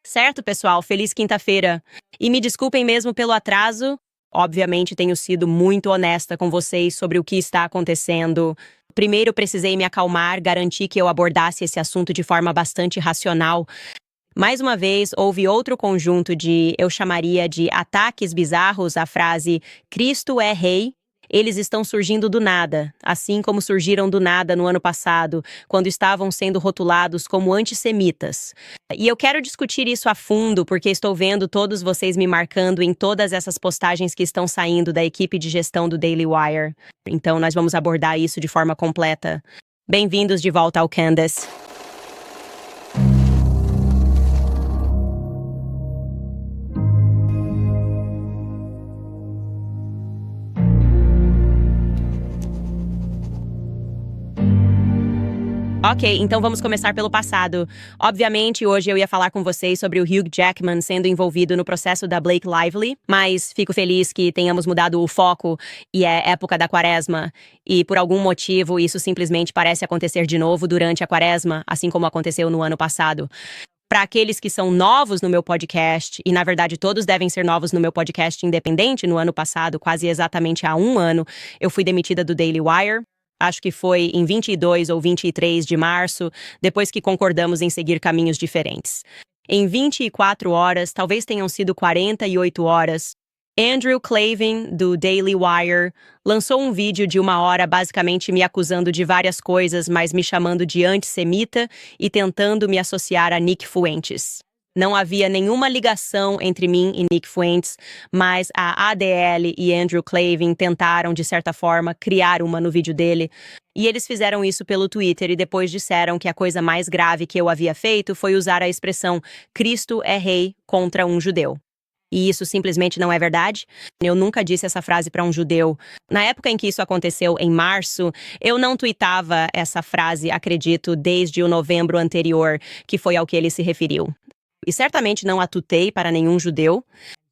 Certo, pessoal? Feliz quinta-feira. E me desculpem mesmo pelo atraso. Obviamente, tenho sido muito honesta com vocês sobre o que está acontecendo. Primeiro, precisei me acalmar, garantir que eu abordasse esse assunto de forma bastante racional. Mais uma vez, houve outro conjunto de, eu chamaria de ataques bizarros à frase Cristo é rei. Eles estão surgindo do nada, assim como surgiram do nada no ano passado, quando estavam sendo rotulados como antissemitas. E eu quero discutir isso a fundo, porque estou vendo todos vocês me marcando em todas essas postagens que estão saindo da equipe de gestão do Daily Wire. Então, nós vamos abordar isso de forma completa. Bem-vindos de volta ao Candace. Ok, então vamos começar pelo passado. Obviamente, hoje eu ia falar com vocês sobre o Hugh Jackman sendo envolvido no processo da Blake Lively, mas fico feliz que tenhamos mudado o foco e é época da quaresma. E por algum motivo, isso simplesmente parece acontecer de novo durante a quaresma, assim como aconteceu no ano passado. Para aqueles que são novos no meu podcast, e na verdade todos devem ser novos no meu podcast independente, no ano passado, quase exatamente há um ano, eu fui demitida do Daily Wire. Acho que foi em 22 ou 23 de março, depois que concordamos em seguir caminhos diferentes. Em 24 horas, talvez tenham sido 48 horas, Andrew Klavan, do Daily Wire, lançou um vídeo de 1 hora basicamente me acusando de várias coisas, mas me chamando de antissemita e tentando me associar a Nick Fuentes. Não havia nenhuma ligação entre mim e Nick Fuentes, mas a ADL e Andrew Klavan tentaram, de certa forma, criar uma no vídeo dele. E eles fizeram isso pelo Twitter e depois disseram que a coisa mais grave que eu havia feito foi usar a expressão Cristo é rei contra um judeu. E isso simplesmente não é verdade. Eu nunca disse essa frase para um judeu. Na época em que isso aconteceu, em março, eu não tuitava essa frase, acredito, desde o novembro anterior, que foi ao que ele se referiu. E certamente não a tuitei para nenhum judeu.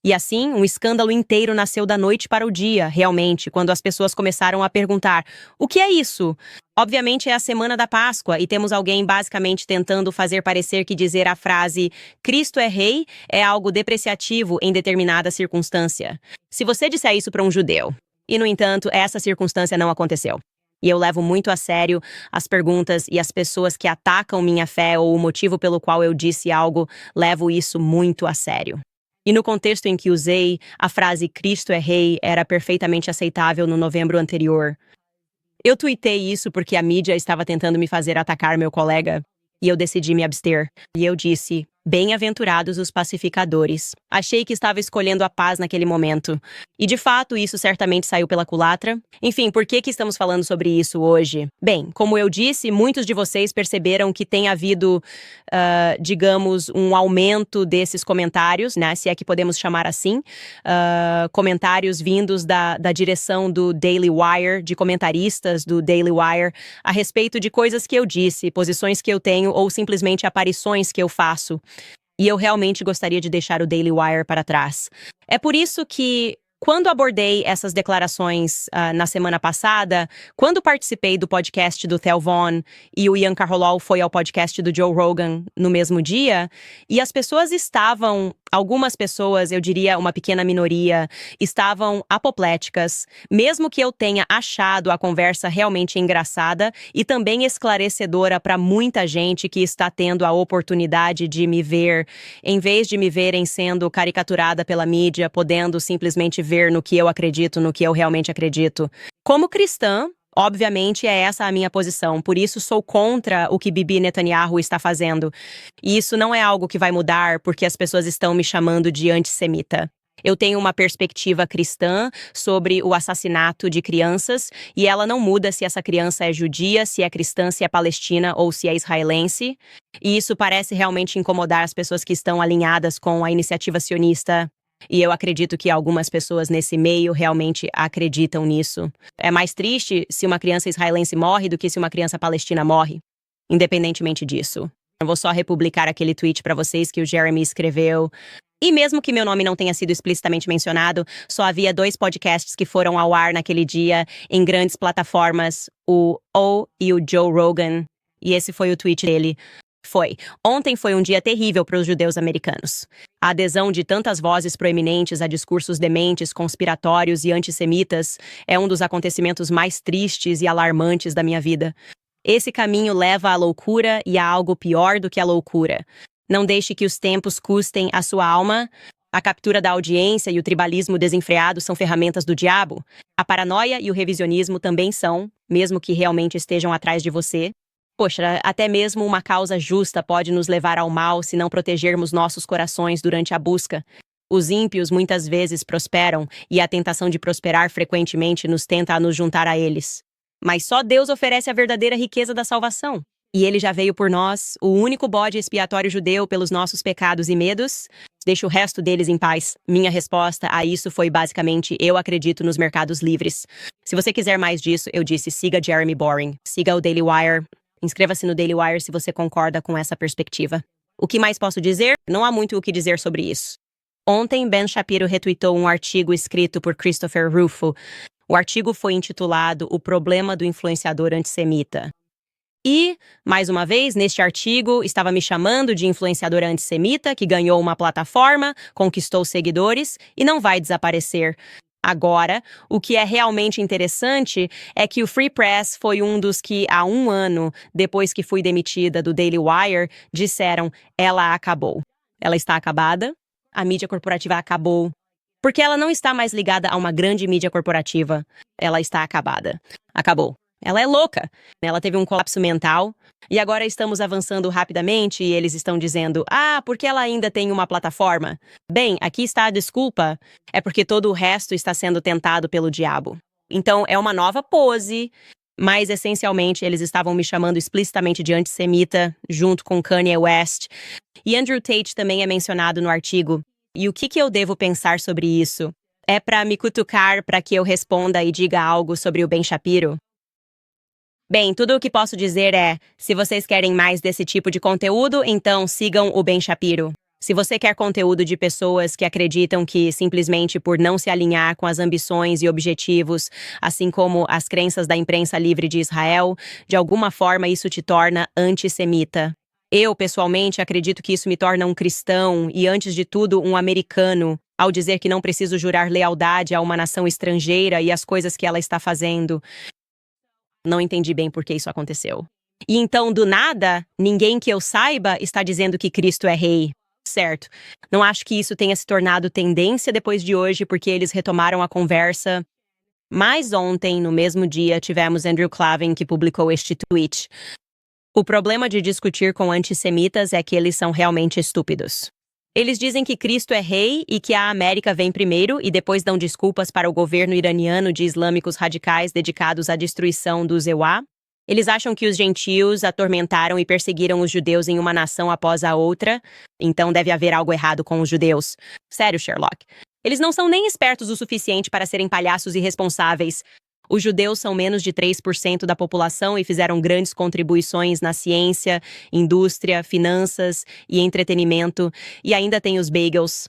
E assim, um escândalo inteiro nasceu da noite para o dia, realmente, quando as pessoas começaram a perguntar: o que é isso? Obviamente é a semana da Páscoa e temos alguém basicamente tentando fazer parecer que dizer a frase Cristo é rei é algo depreciativo em determinada circunstância. Se você disser isso para um judeu, e no entanto, essa circunstância não aconteceu. E eu levo muito a sério as perguntas e as pessoas que atacam minha fé ou o motivo pelo qual eu disse algo, levo isso muito a sério. E no contexto em que usei, a frase Cristo é rei era perfeitamente aceitável no novembro anterior. Eu tuitei isso porque a mídia estava tentando me fazer atacar meu colega, e eu decidi me abster. E eu disse: bem-aventurados os pacificadores. Achei que estava escolhendo a paz naquele momento. E de fato, isso certamente saiu pela culatra. Enfim, por que estamos falando sobre isso hoje? Bem, como eu disse, muitos de vocês perceberam que tem havido, digamos, um aumento desses comentários, né? Se é que podemos chamar assim. Comentários vindos da direção do Daily Wire, de comentaristas do Daily Wire, a respeito de coisas que eu disse, posições que eu tenho ou simplesmente aparições que eu faço. E eu realmente gostaria de deixar o Daily Wire para trás. É por isso que, quando abordei essas declarações na semana passada, quando participei do podcast do Theo Von e o Ian Carolol foi ao podcast do Joe Rogan no mesmo dia, e as pessoas estavam, algumas pessoas, eu diria uma pequena minoria, estavam apopléticas, mesmo que eu tenha achado a conversa realmente engraçada e também esclarecedora para muita gente que está tendo a oportunidade de me ver, em vez de me verem sendo caricaturada pela mídia, podendo simplesmente ver no que eu acredito, no que eu realmente acredito. Como cristã, obviamente é essa a minha posição, por isso sou contra o que Bibi Netanyahu está fazendo. E isso não é algo que vai mudar porque as pessoas estão me chamando de antissemita. Eu tenho uma perspectiva cristã sobre o assassinato de crianças e ela não muda se essa criança é judia, se é cristã, se é palestina ou se é israelense. E isso parece realmente incomodar as pessoas que estão alinhadas com a iniciativa sionista. E eu acredito que algumas pessoas nesse meio realmente acreditam nisso. É mais triste se uma criança israelense morre do que se uma criança palestina morre, independentemente disso. Eu vou só republicar aquele tweet para vocês que o Jeremy escreveu. E mesmo que meu nome não tenha sido explicitamente mencionado, só havia 2 podcasts que foram ao ar naquele dia em grandes plataformas, o O e o Joe Rogan. E esse foi o tweet dele. Ontem foi um dia terrível para os judeus americanos. A adesão de tantas vozes proeminentes a discursos dementes, conspiratórios e antissemitas é um dos acontecimentos mais tristes e alarmantes da minha vida. Esse caminho leva à loucura e a algo pior do que a loucura. Não deixe que os tempos custem a sua alma. A captura da audiência e o tribalismo desenfreado são ferramentas do diabo. A paranoia e o revisionismo também são, mesmo que realmente estejam atrás de você. Poxa, até mesmo uma causa justa pode nos levar ao mal se não protegermos nossos corações durante a busca. Os ímpios muitas vezes prosperam e a tentação de prosperar frequentemente nos tenta a nos juntar a eles. Mas só Deus oferece a verdadeira riqueza da salvação. E ele já veio por nós, o único bode expiatório judeu pelos nossos pecados e medos. Deixa o resto deles em paz. Minha resposta a isso foi basicamente: eu acredito nos mercados livres. Se você quiser mais disso, eu disse: siga Jeremy Boring, siga o Daily Wire. Inscreva-se no Daily Wire se você concorda com essa perspectiva. O que mais posso dizer? Não há muito o que dizer sobre isso. Ontem, Ben Shapiro retweetou um artigo escrito por Christopher Rufo. O artigo foi intitulado O Problema do Influenciador Antissemita. E, mais uma vez, neste artigo, estava me chamando de influenciadora antissemita que ganhou uma plataforma, conquistou seguidores e não vai desaparecer. Agora, o que é realmente interessante é que o Free Press foi um dos que, há um ano, depois que fui demitida do Daily Wire, disseram: ela acabou. Ela está acabada? A mídia corporativa acabou. Porque ela não está mais ligada a uma grande mídia corporativa. Ela está acabada. Acabou. Ela é louca. Ela teve um colapso mental. E agora estamos avançando rapidamente e eles estão dizendo: porque ela ainda tem uma plataforma? Bem, aqui está a desculpa. É porque todo o resto está sendo tentado pelo diabo. Então, é uma nova pose. Mas, essencialmente, eles estavam me chamando explicitamente de antissemita, junto com Kanye West. E Andrew Tate também é mencionado no artigo. E o que eu devo pensar sobre isso? É para me cutucar para que eu responda e diga algo sobre o Ben Shapiro? Bem, tudo o que posso dizer é: se vocês querem mais desse tipo de conteúdo, então sigam o Ben Shapiro. Se você quer conteúdo de pessoas que acreditam que, simplesmente por não se alinhar com as ambições e objetivos, assim como as crenças da imprensa livre de Israel, de alguma forma isso te torna antissemita. Eu, pessoalmente, acredito que isso me torna um cristão e, antes de tudo, um americano, ao dizer que não preciso jurar lealdade a uma nação estrangeira e às coisas que ela está fazendo. Não entendi bem por que isso aconteceu. E então, do nada, ninguém que eu saiba está dizendo que Cristo é rei. Certo. Não acho que isso tenha se tornado tendência depois de hoje, porque eles retomaram a conversa. Mas ontem, no mesmo dia, tivemos Andrew Klavan que publicou este tweet. O problema de discutir com antissemitas é que eles são realmente estúpidos. Eles dizem que Cristo é rei e que a América vem primeiro e depois dão desculpas para o governo iraniano de islâmicos radicais dedicados à destruição do EUA. Eles acham que os gentios atormentaram e perseguiram os judeus em uma nação após a outra, então deve haver algo errado com os judeus. Sério, Sherlock. Eles não são nem espertos o suficiente para serem palhaços irresponsáveis. Os judeus são menos de 3% da população e fizeram grandes contribuições na ciência, indústria, finanças e entretenimento, e ainda tem os bagels.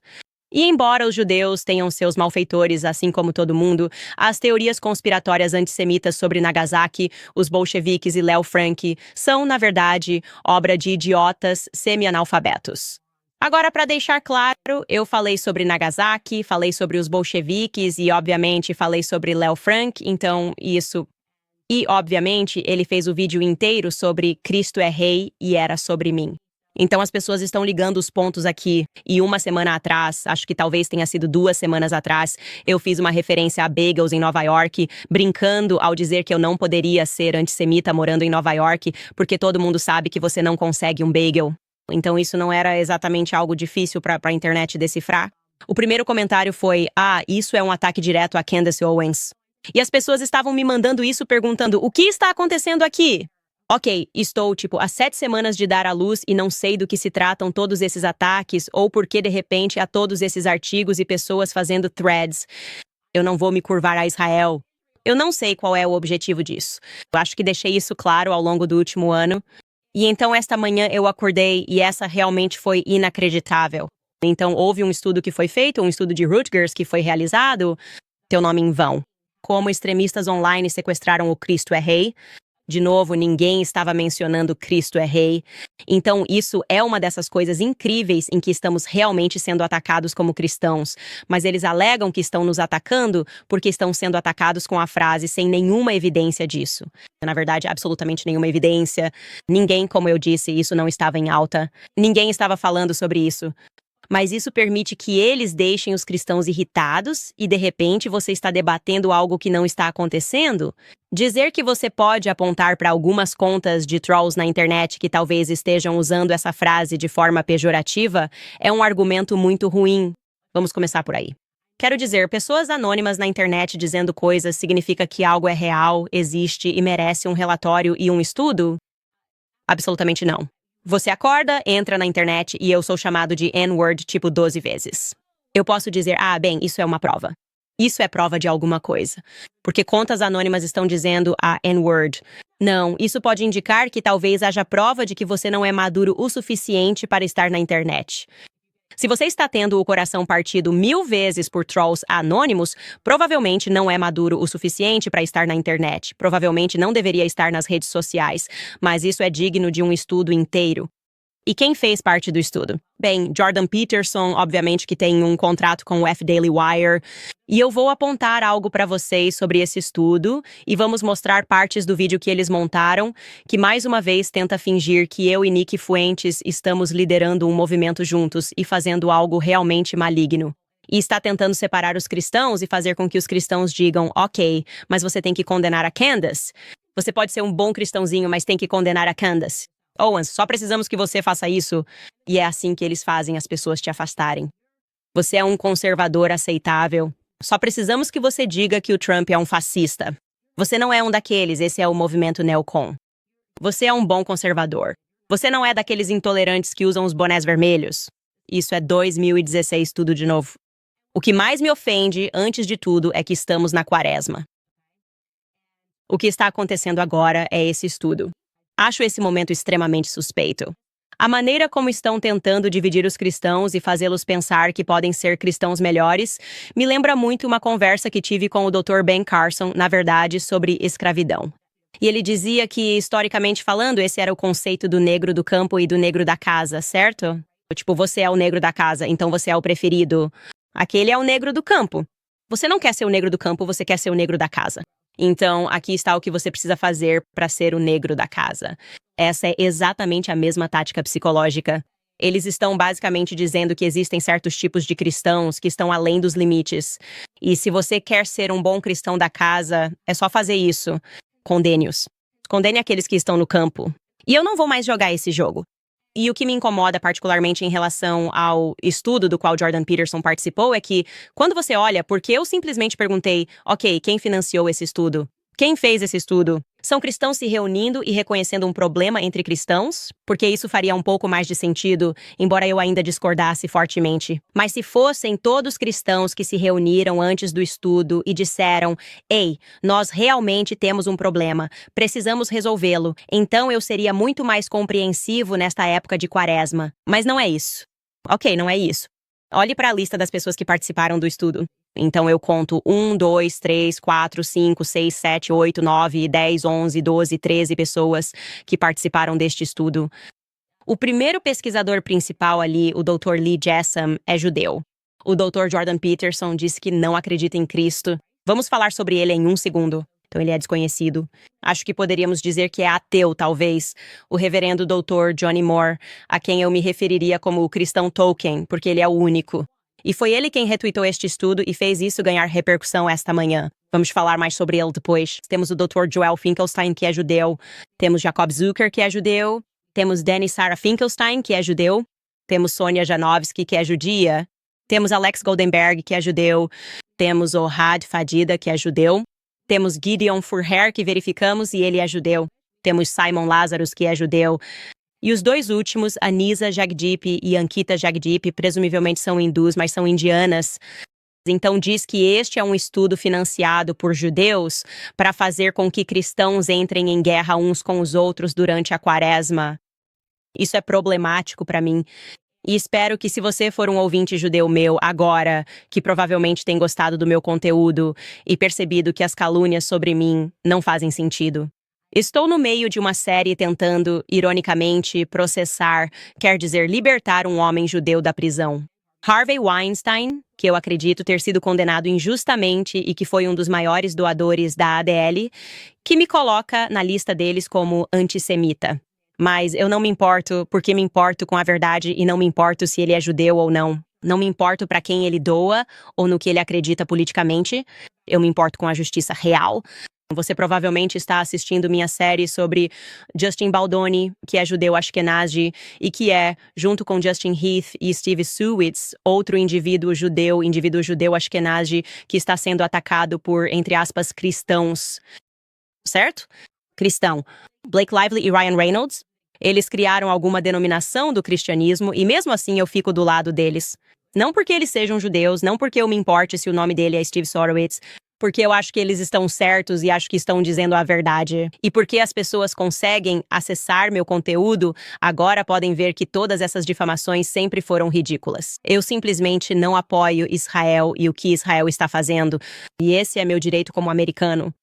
E embora os judeus tenham seus malfeitores, assim como todo mundo, as teorias conspiratórias antissemitas sobre Nagasaki, os bolcheviques e Léo Frank são, na verdade, obra de idiotas semi-analfabetos. Agora, para deixar claro, eu falei sobre Nagasaki, falei sobre os bolcheviques e, obviamente, falei sobre Léo Frank, então isso... E, obviamente, ele fez o vídeo inteiro sobre Cristo é rei e era sobre mim. Então as pessoas estão ligando os pontos aqui. E uma semana atrás, acho que talvez tenha sido 2 semanas atrás, eu fiz uma referência a bagels em Nova York, brincando ao dizer que eu não poderia ser antissemita morando em Nova York, porque todo mundo sabe que você não consegue um bagel. Então isso não era exatamente algo difícil para a internet decifrar. O primeiro comentário foi: isso é um ataque direto a Candace Owens. E as pessoas estavam me mandando isso perguntando: o que está acontecendo aqui? Ok, estou, há 7 semanas de dar à luz e não sei do que se tratam todos esses ataques ou por que, de repente, há todos esses artigos e pessoas fazendo threads. Eu não vou me curvar a Israel. Eu não sei qual é o objetivo disso. Eu acho que deixei isso claro ao longo do último ano. E então, esta manhã, eu acordei e essa realmente foi inacreditável. Então, houve um estudo que foi feito, um estudo de Rutgers que foi realizado, teu nome em vão. Como extremistas online sequestraram o Cristo é Rei. De novo, ninguém estava mencionando Cristo é rei. Então, isso é uma dessas coisas incríveis em que estamos realmente sendo atacados como cristãos. Mas eles alegam que estão nos atacando porque estão sendo atacados com a frase sem nenhuma evidência disso. Na verdade, absolutamente nenhuma evidência. Ninguém, como eu disse, isso não estava em alta. Ninguém estava falando sobre isso. Mas isso permite que eles deixem os cristãos irritados e, de repente, você está debatendo algo que não está acontecendo? Dizer que você pode apontar para algumas contas de trolls na internet que talvez estejam usando essa frase de forma pejorativa é um argumento muito ruim. Vamos começar por aí. Quero dizer, pessoas anônimas na internet dizendo coisas significa que algo é real, existe e merece um relatório e um estudo? Absolutamente não. Você acorda, entra na internet e eu sou chamado de N-word tipo 12 vezes. Eu posso dizer, bem, isso é uma prova. Isso é prova de alguma coisa. Porque contas anônimas estão dizendo a N-word. Não, isso pode indicar que talvez haja prova de que você não é maduro o suficiente para estar na internet. Se você está tendo o coração partido 1000 vezes por trolls anônimos, provavelmente não é maduro o suficiente para estar na internet. Provavelmente não deveria estar nas redes sociais, mas isso é digno de um estudo inteiro. E quem fez parte do estudo? Bem, Jordan Peterson, obviamente que tem um contrato com o F-Daily Wire, e eu vou apontar algo para vocês sobre esse estudo e vamos mostrar partes do vídeo que eles montaram, que mais uma vez tenta fingir que eu e Nick Fuentes estamos liderando um movimento juntos e fazendo algo realmente maligno. E está tentando separar os cristãos e fazer com que os cristãos digam, ok, mas você tem que condenar a Candace. Você pode ser um bom cristãozinho, mas tem que condenar a Candace. Owens, só precisamos que você faça isso. E é assim que eles fazem as pessoas te afastarem. Você é um conservador aceitável. Só precisamos que você diga que o Trump é um fascista. Você não é um daqueles, esse é o movimento neocon. Você é um bom conservador. Você não é daqueles intolerantes que usam os bonés vermelhos. Isso é 2016 tudo de novo. O que mais me ofende, antes de tudo, é que estamos na quaresma. O que está acontecendo agora é esse estudo. Acho esse momento extremamente suspeito. A maneira como estão tentando dividir os cristãos e fazê-los pensar que podem ser cristãos melhores me lembra muito uma conversa que tive com o Dr. Ben Carson, na verdade, sobre escravidão. E ele dizia que, historicamente falando, esse era o conceito do negro do campo e do negro da casa, certo? Tipo, você é o negro da casa, então você é o preferido. Aquele é o negro do campo. Você não quer ser o negro do campo, você quer ser o negro da casa. Então, aqui está o que você precisa fazer para ser o negro da casa. Essa é exatamente a mesma tática psicológica. Eles estão basicamente dizendo que existem certos tipos de cristãos que estão além dos limites. E se você quer ser um bom cristão da casa, é só fazer isso. Condene-os. Condene aqueles que estão no campo. E eu não vou mais jogar esse jogo. E o que me incomoda particularmente em relação ao estudo do qual Jordan Peterson participou é que, quando você olha, porque eu simplesmente perguntei, ok, quem financiou esse estudo? Quem fez esse estudo? São cristãos se reunindo e reconhecendo um problema entre cristãos? Porque isso faria um pouco mais de sentido, embora eu ainda discordasse fortemente. Mas se fossem todos cristãos que se reuniram antes do estudo e disseram, ei, nós realmente temos um problema, precisamos resolvê-lo, então eu seria muito mais compreensivo nesta época de quaresma. Mas não é isso. Ok, não é isso. Olhe para a lista das pessoas que participaram do estudo. Então eu conto 1, 2, 3, 4, 5, 6, 7, 8, 9, 10, 11, 12, 13 pessoas que participaram deste estudo. O primeiro pesquisador principal ali, o Dr. Lee Jessam, é judeu. O Dr. Jordan Peterson disse que não acredita em Cristo. Vamos falar sobre ele em um segundo. Então ele é desconhecido. Acho que poderíamos dizer que é ateu, talvez. O reverendo Dr. Johnny Moore, a quem eu me referiria como o cristão Tolkien, porque ele é o único. E foi ele quem retweetou este estudo e fez isso ganhar repercussão esta manhã. Vamos falar mais sobre ele depois. Temos o Dr. Joel Finkelstein, que é judeu. Temos Jacob Zucker, que é judeu. Temos Danny Sarah Finkelstein, que é judeu. Temos Sonia Janowski, que é judia. Temos Alex Goldenberg, que é judeu. Temos Ohad Fadida, que é judeu. Temos Gideon Furher, que verificamos, e ele é judeu. Temos Simon Lazarus, que é judeu. E os dois últimos, Anisa Jagdeep e Ankita Jagdeep, presumivelmente são hindus, mas são indianas. Então diz que este é um estudo financiado por judeus para fazer com que cristãos entrem em guerra uns com os outros durante a quaresma. Isso é problemático para mim. E espero que, se você for um ouvinte judeu meu agora, que provavelmente tem gostado do meu conteúdo e percebido que as calúnias sobre mim não fazem sentido. Estou no meio de uma série tentando, ironicamente, processar, quer dizer, libertar um homem judeu da prisão. Harvey Weinstein, que eu acredito ter sido condenado injustamente e que foi um dos maiores doadores da ADL, que me coloca na lista deles como antissemita. Mas eu não me importo porque me importo com a verdade e não me importo se ele é judeu ou não. Não me importo para quem ele doa ou no que ele acredita politicamente. Eu me importo com a justiça real. Você provavelmente está assistindo minha série sobre Justin Baldoni, que é judeu Ashkenazi, e que é, junto com Justin Heath e Steve Suwitz, outro indivíduo judeu Ashkenazi, que está sendo atacado por, entre aspas, cristãos. Certo? Cristão. Blake Lively e Ryan Reynolds. Eles criaram alguma denominação do cristianismo e mesmo assim eu fico do lado deles. Não porque eles sejam judeus, não porque eu me importe se o nome dele é Steve Sorowitz, porque eu acho que eles estão certos e acho que estão dizendo a verdade. E porque as pessoas conseguem acessar meu conteúdo, agora podem ver que todas essas difamações sempre foram ridículas. Eu simplesmente não apoio Israel e o que Israel está fazendo. E esse é meu direito como americano.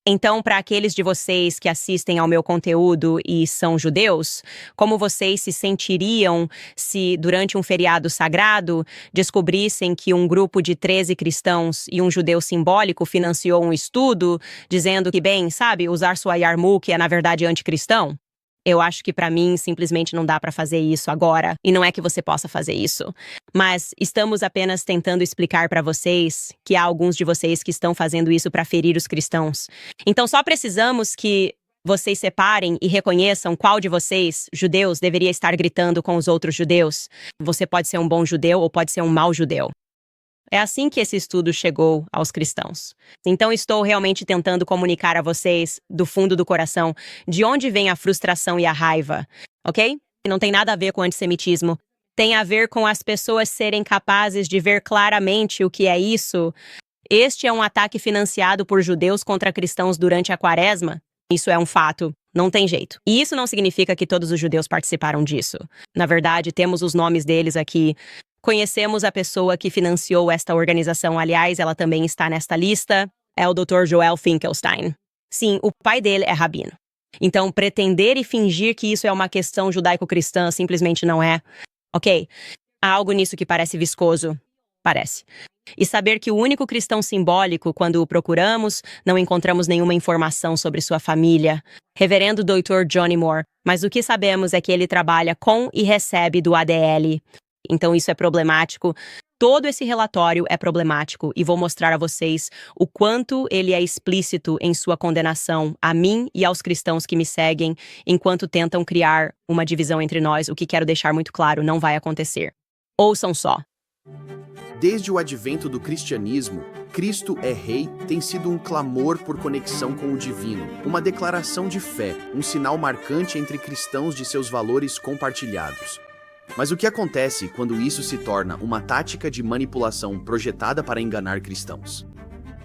Então, para aqueles de vocês que assistem ao meu conteúdo e são judeus, como vocês se sentiriam se, durante um feriado sagrado, descobrissem que um grupo de 13 cristãos e um judeu simbólico financiou um estudo dizendo que, bem, sabe, usar sua yarmulke é, na verdade, anticristão? Eu acho que para mim simplesmente não dá para fazer isso agora, e não é que você possa fazer isso. Mas estamos apenas tentando explicar para vocês que há alguns de vocês que estão fazendo isso para ferir os cristãos. Então só precisamos que vocês separem e reconheçam qual de vocês, judeus, deveria estar gritando com os outros judeus. Você pode ser um bom judeu ou pode ser um mau judeu. É assim que esse estudo chegou aos cristãos. Então estou realmente tentando comunicar a vocês, do fundo do coração, de onde vem a frustração e a raiva, ok? Não tem nada a ver com antissemitismo. Tem a ver com as pessoas serem capazes de ver claramente o que é isso. Este é um ataque financiado por judeus contra cristãos durante a Quaresma. Isso é um fato. Não tem jeito. E isso não significa que todos os judeus participaram disso. Na verdade, temos os nomes deles aqui. Conhecemos a pessoa que financiou esta organização, aliás, ela também está nesta lista, é o Dr. Joel Finkelstein. Sim, o pai dele é rabino. Então, pretender e fingir que isso é uma questão judaico-cristã simplesmente não é. Ok, há algo nisso que parece viscoso. Parece. E saber que o único cristão simbólico, quando o procuramos, não encontramos nenhuma informação sobre sua família. Reverendo Dr. Johnny Moore. Mas o que sabemos é que ele trabalha com e recebe do ADL. Então isso é problemático. Todo esse relatório é problemático e vou mostrar a vocês o quanto ele é explícito em sua condenação a mim e aos cristãos que me seguem, enquanto tentam criar uma divisão entre nós, o que quero deixar muito claro, não vai acontecer. Ouçam só. Desde o advento do cristianismo, Cristo é Rei tem sido um clamor por conexão com o divino, uma declaração de fé, um sinal marcante entre cristãos de seus valores compartilhados. Mas o que acontece quando isso se torna uma tática de manipulação projetada para enganar cristãos?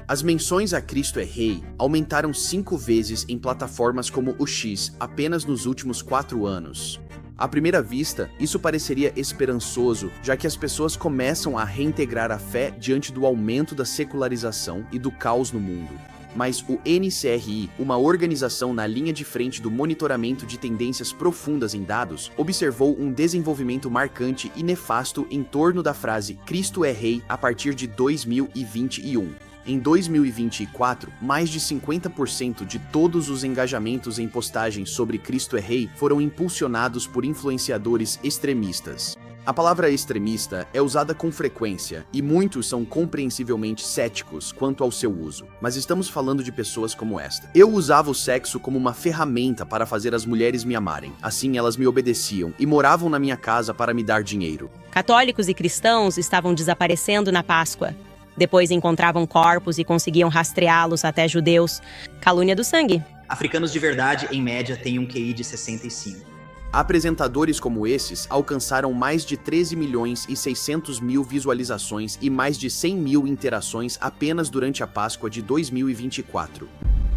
As menções a Cristo é Rei aumentaram 5 vezes em plataformas como o X apenas nos últimos 4 anos. À primeira vista, isso pareceria esperançoso, já que as pessoas começam a reintegrar a fé diante do aumento da secularização e do caos no mundo. Mas o NCRI, uma organização na linha de frente do monitoramento de tendências profundas em dados, observou um desenvolvimento marcante e nefasto em torno da frase Cristo é Rei a partir de 2021. Em 2024, mais de 50% de todos os engajamentos em postagens sobre Cristo é Rei foram impulsionados por influenciadores extremistas. A palavra extremista é usada com frequência e muitos são compreensivelmente céticos quanto ao seu uso. Mas estamos falando de pessoas como esta. Eu usava o sexo como uma ferramenta para fazer as mulheres me amarem. Assim elas me obedeciam e moravam na minha casa para me dar dinheiro. Católicos e cristãos estavam desaparecendo na Páscoa. Depois encontravam corpos e conseguiam rastreá-los até judeus. Calúnia do sangue. Africanos de verdade, em média, têm um QI de 65. Apresentadores como esses alcançaram mais de 13 milhões e 600 mil visualizações e mais de 100 mil interações apenas durante a Páscoa de 2024.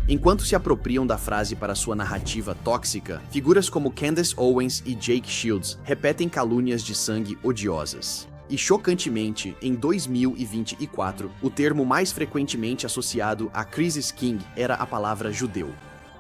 Enquanto se apropriam da frase para sua narrativa tóxica, figuras como Candace Owens e Jake Shields repetem calúnias de sangue odiosas. E chocantemente, em 2024, o termo mais frequentemente associado a Chris King era a palavra judeu.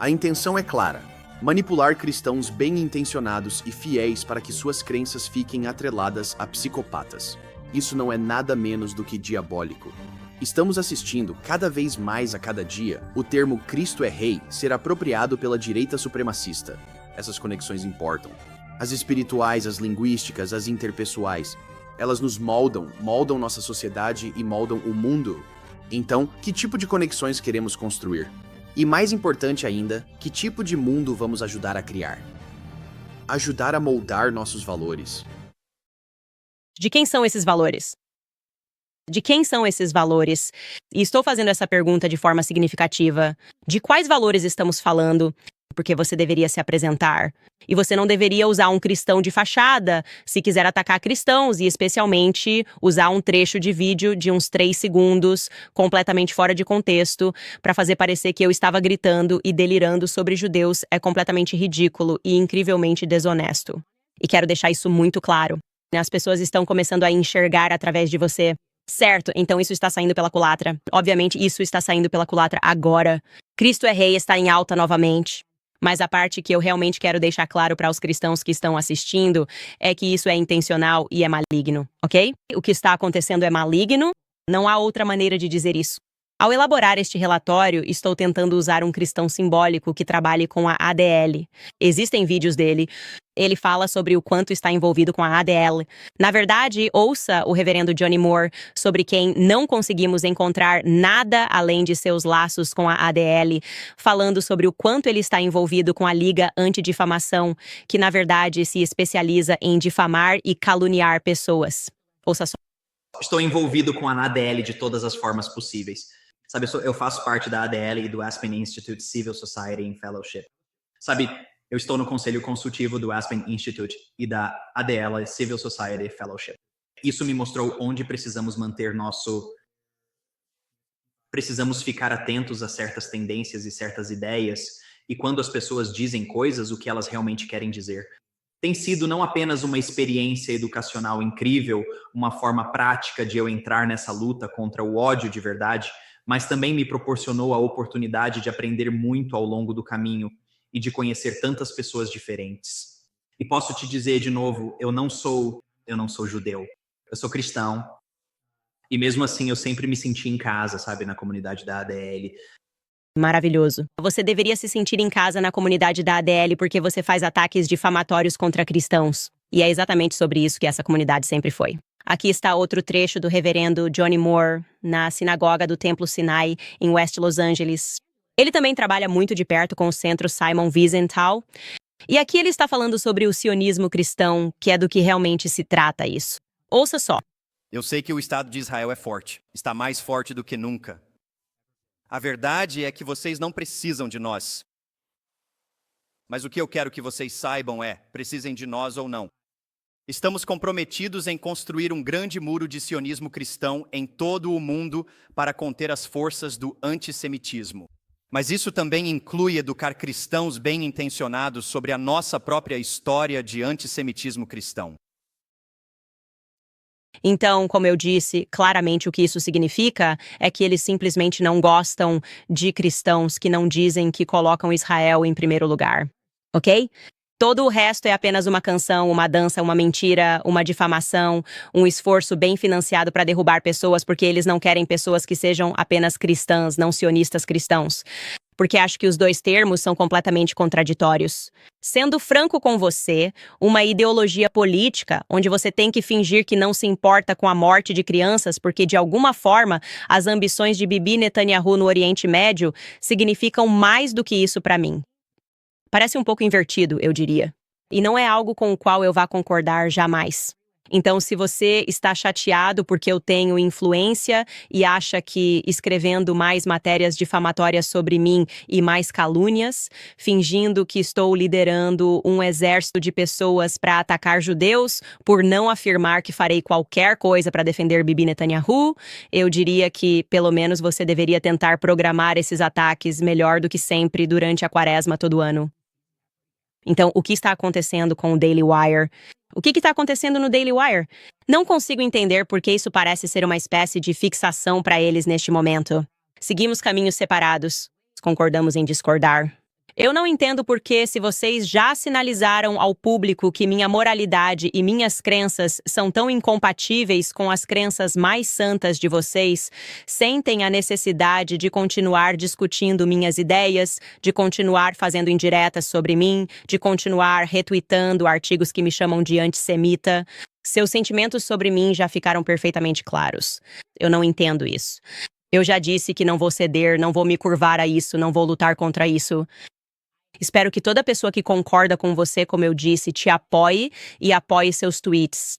A intenção é clara: manipular cristãos bem-intencionados e fiéis para que suas crenças fiquem atreladas a psicopatas. Isso não é nada menos do que diabólico. Estamos assistindo, cada vez mais a cada dia, o termo Cristo é Rei ser apropriado pela direita supremacista. Essas conexões importam. As espirituais, as linguísticas, as interpessoais. Elas nos moldam nossa sociedade e moldam o mundo. Então, que tipo de conexões queremos construir? E mais importante ainda, que tipo de mundo vamos ajudar a criar? Ajudar a moldar nossos valores. De quem são esses valores? De quem são esses valores? E estou fazendo essa pergunta de forma significativa. De quais valores estamos falando? Porque você deveria se apresentar. E você não deveria usar um cristão de fachada se quiser atacar cristãos, e especialmente usar um trecho de vídeo de uns 3 segundos, completamente fora de contexto, para fazer parecer que eu estava gritando e delirando sobre judeus é completamente ridículo e incrivelmente desonesto. E quero deixar isso muito claro. As pessoas estão começando a enxergar através de você. Certo, então isso está saindo pela culatra. Obviamente, isso está saindo pela culatra agora. Cristo é Rei está em alta novamente. Mas a parte que eu realmente quero deixar claro para os cristãos que estão assistindo é que isso é intencional e é maligno, ok? O que está acontecendo é maligno, não há outra maneira de dizer isso. Ao elaborar este relatório, estou tentando usar um cristão simbólico que trabalhe com a ADL. Existem vídeos dele. Ele fala sobre o quanto está envolvido com a ADL. Na verdade, ouça o reverendo Johnny Moore sobre quem não conseguimos encontrar nada além de seus laços com a ADL, falando sobre o quanto ele está envolvido com a Liga Antidifamação, que na verdade se especializa em difamar e caluniar pessoas. Ouça só. Estou envolvido com a ADL de todas as formas possíveis. Sabe, eu faço parte da ADL e do Aspen Institute Civil Society and Fellowship. Sabe, eu estou no conselho consultivo do Aspen Institute e da ADL Civil Society Fellowship. Isso me mostrou onde precisamos Precisamos ficar atentos a certas tendências e certas ideias, e quando as pessoas dizem coisas, o que elas realmente querem dizer. Tem sido não apenas uma experiência educacional incrível, uma forma prática de eu entrar nessa luta contra o ódio de verdade, mas também me proporcionou a oportunidade de aprender muito ao longo do caminho e de conhecer tantas pessoas diferentes. E posso te dizer de novo, eu não sou judeu, eu sou cristão. E mesmo assim eu sempre me senti em casa, sabe, na comunidade da ADL. Maravilhoso. Você deveria se sentir em casa na comunidade da ADL porque você faz ataques difamatórios contra cristãos. E é exatamente sobre isso que essa comunidade sempre foi. Aqui está outro trecho do reverendo Johnny Moore, na sinagoga do Templo Sinai, em West Los Angeles. Ele também trabalha muito de perto com o centro Simon Wiesenthal. E aqui ele está falando sobre o sionismo cristão, que é do que realmente se trata isso. Ouça só. Eu sei que o Estado de Israel é forte, está mais forte do que nunca. A verdade é que vocês não precisam de nós. Mas o que eu quero que vocês saibam é, precisem de nós ou não. Estamos comprometidos em construir um grande muro de sionismo cristão em todo o mundo para conter as forças do antissemitismo. Mas isso também inclui educar cristãos bem-intencionados sobre a nossa própria história de antissemitismo cristão. Então, como eu disse, claramente o que isso significa é que eles simplesmente não gostam de cristãos que não dizem que colocam Israel em primeiro lugar, ok? Todo o resto é apenas uma canção, uma dança, uma mentira, uma difamação, um esforço bem financiado para derrubar pessoas porque eles não querem pessoas que sejam apenas cristãs, não sionistas cristãos. Porque acho que os dois termos são completamente contraditórios. Sendo franco com você, uma ideologia política, onde você tem que fingir que não se importa com a morte de crianças porque, de alguma forma, as ambições de Bibi Netanyahu no Oriente Médio significam mais do que isso para mim. Parece um pouco invertido, eu diria. E não é algo com o qual eu vá concordar jamais. Então, se você está chateado porque eu tenho influência e acha que escrevendo mais matérias difamatórias sobre mim e mais calúnias, fingindo que estou liderando um exército de pessoas para atacar judeus, por não afirmar que farei qualquer coisa para defender Bibi Netanyahu, eu diria que, pelo menos, você deveria tentar programar esses ataques melhor do que sempre durante a quaresma todo ano. Então, o que está acontecendo com o Daily Wire? O que está acontecendo no Daily Wire? Não consigo entender por que isso parece ser uma espécie de fixação para eles neste momento. Seguimos caminhos separados. Concordamos em discordar. Eu não entendo por que, se vocês já sinalizaram ao público que minha moralidade e minhas crenças são tão incompatíveis com as crenças mais santas de vocês, sentem a necessidade de continuar discutindo minhas ideias, de continuar fazendo indiretas sobre mim, de continuar retweetando artigos que me chamam de antissemita. Seus sentimentos sobre mim já ficaram perfeitamente claros. Eu não entendo isso. Eu já disse que não vou ceder, não vou me curvar a isso, não vou lutar contra isso. Espero que toda pessoa que concorda com você, como eu disse, te apoie e apoie seus tweets.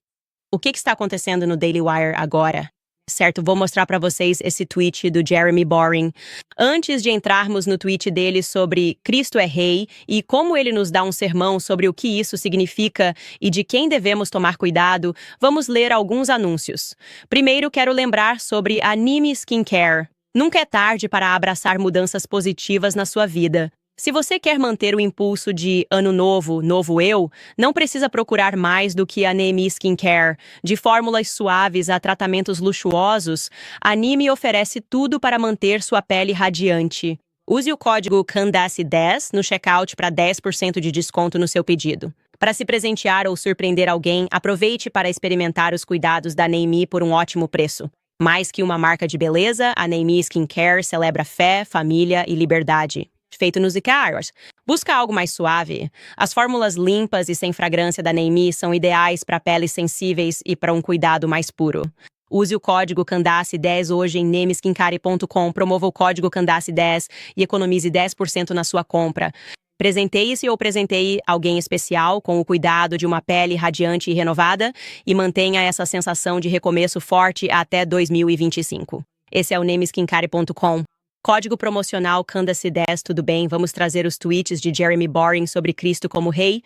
O que está acontecendo no Daily Wire agora? Certo, vou mostrar para vocês esse tweet do Jeremy Boring. Antes de entrarmos no tweet dele sobre Cristo é Rei e como ele nos dá um sermão sobre o que isso significa e de quem devemos tomar cuidado, vamos ler alguns anúncios. Primeiro, quero lembrar sobre a Anime Skincare. Nunca é tarde para abraçar mudanças positivas na sua vida. Se você quer manter o impulso de ano novo, novo eu, não precisa procurar mais do que a Anime Skincare. De fórmulas suaves a tratamentos luxuosos, a Anime oferece tudo para manter sua pele radiante. Use o código CANDACE10 no checkout para 10% de desconto no seu pedido. Para se presentear ou surpreender alguém, aproveite para experimentar os cuidados da Anime por um ótimo preço. Mais que uma marca de beleza, a Anime Skincare celebra fé, família e liberdade. Feito nos Icarios. Busca algo mais suave? As fórmulas limpas e sem fragrância da Anime são ideais para peles sensíveis e para um cuidado mais puro. Use o código CANDACE10 hoje em nameskincare.com, promova o código CANDACE10 e economize 10% na sua compra. Presenteie-se ou presenteie alguém especial com o cuidado de uma pele radiante e renovada e mantenha essa sensação de recomeço forte até 2025. Esse é o nameskincare.com. Código promocional CANDACE10, tudo bem? Vamos trazer os tweets de Jeremy Boring sobre Cristo como Rei.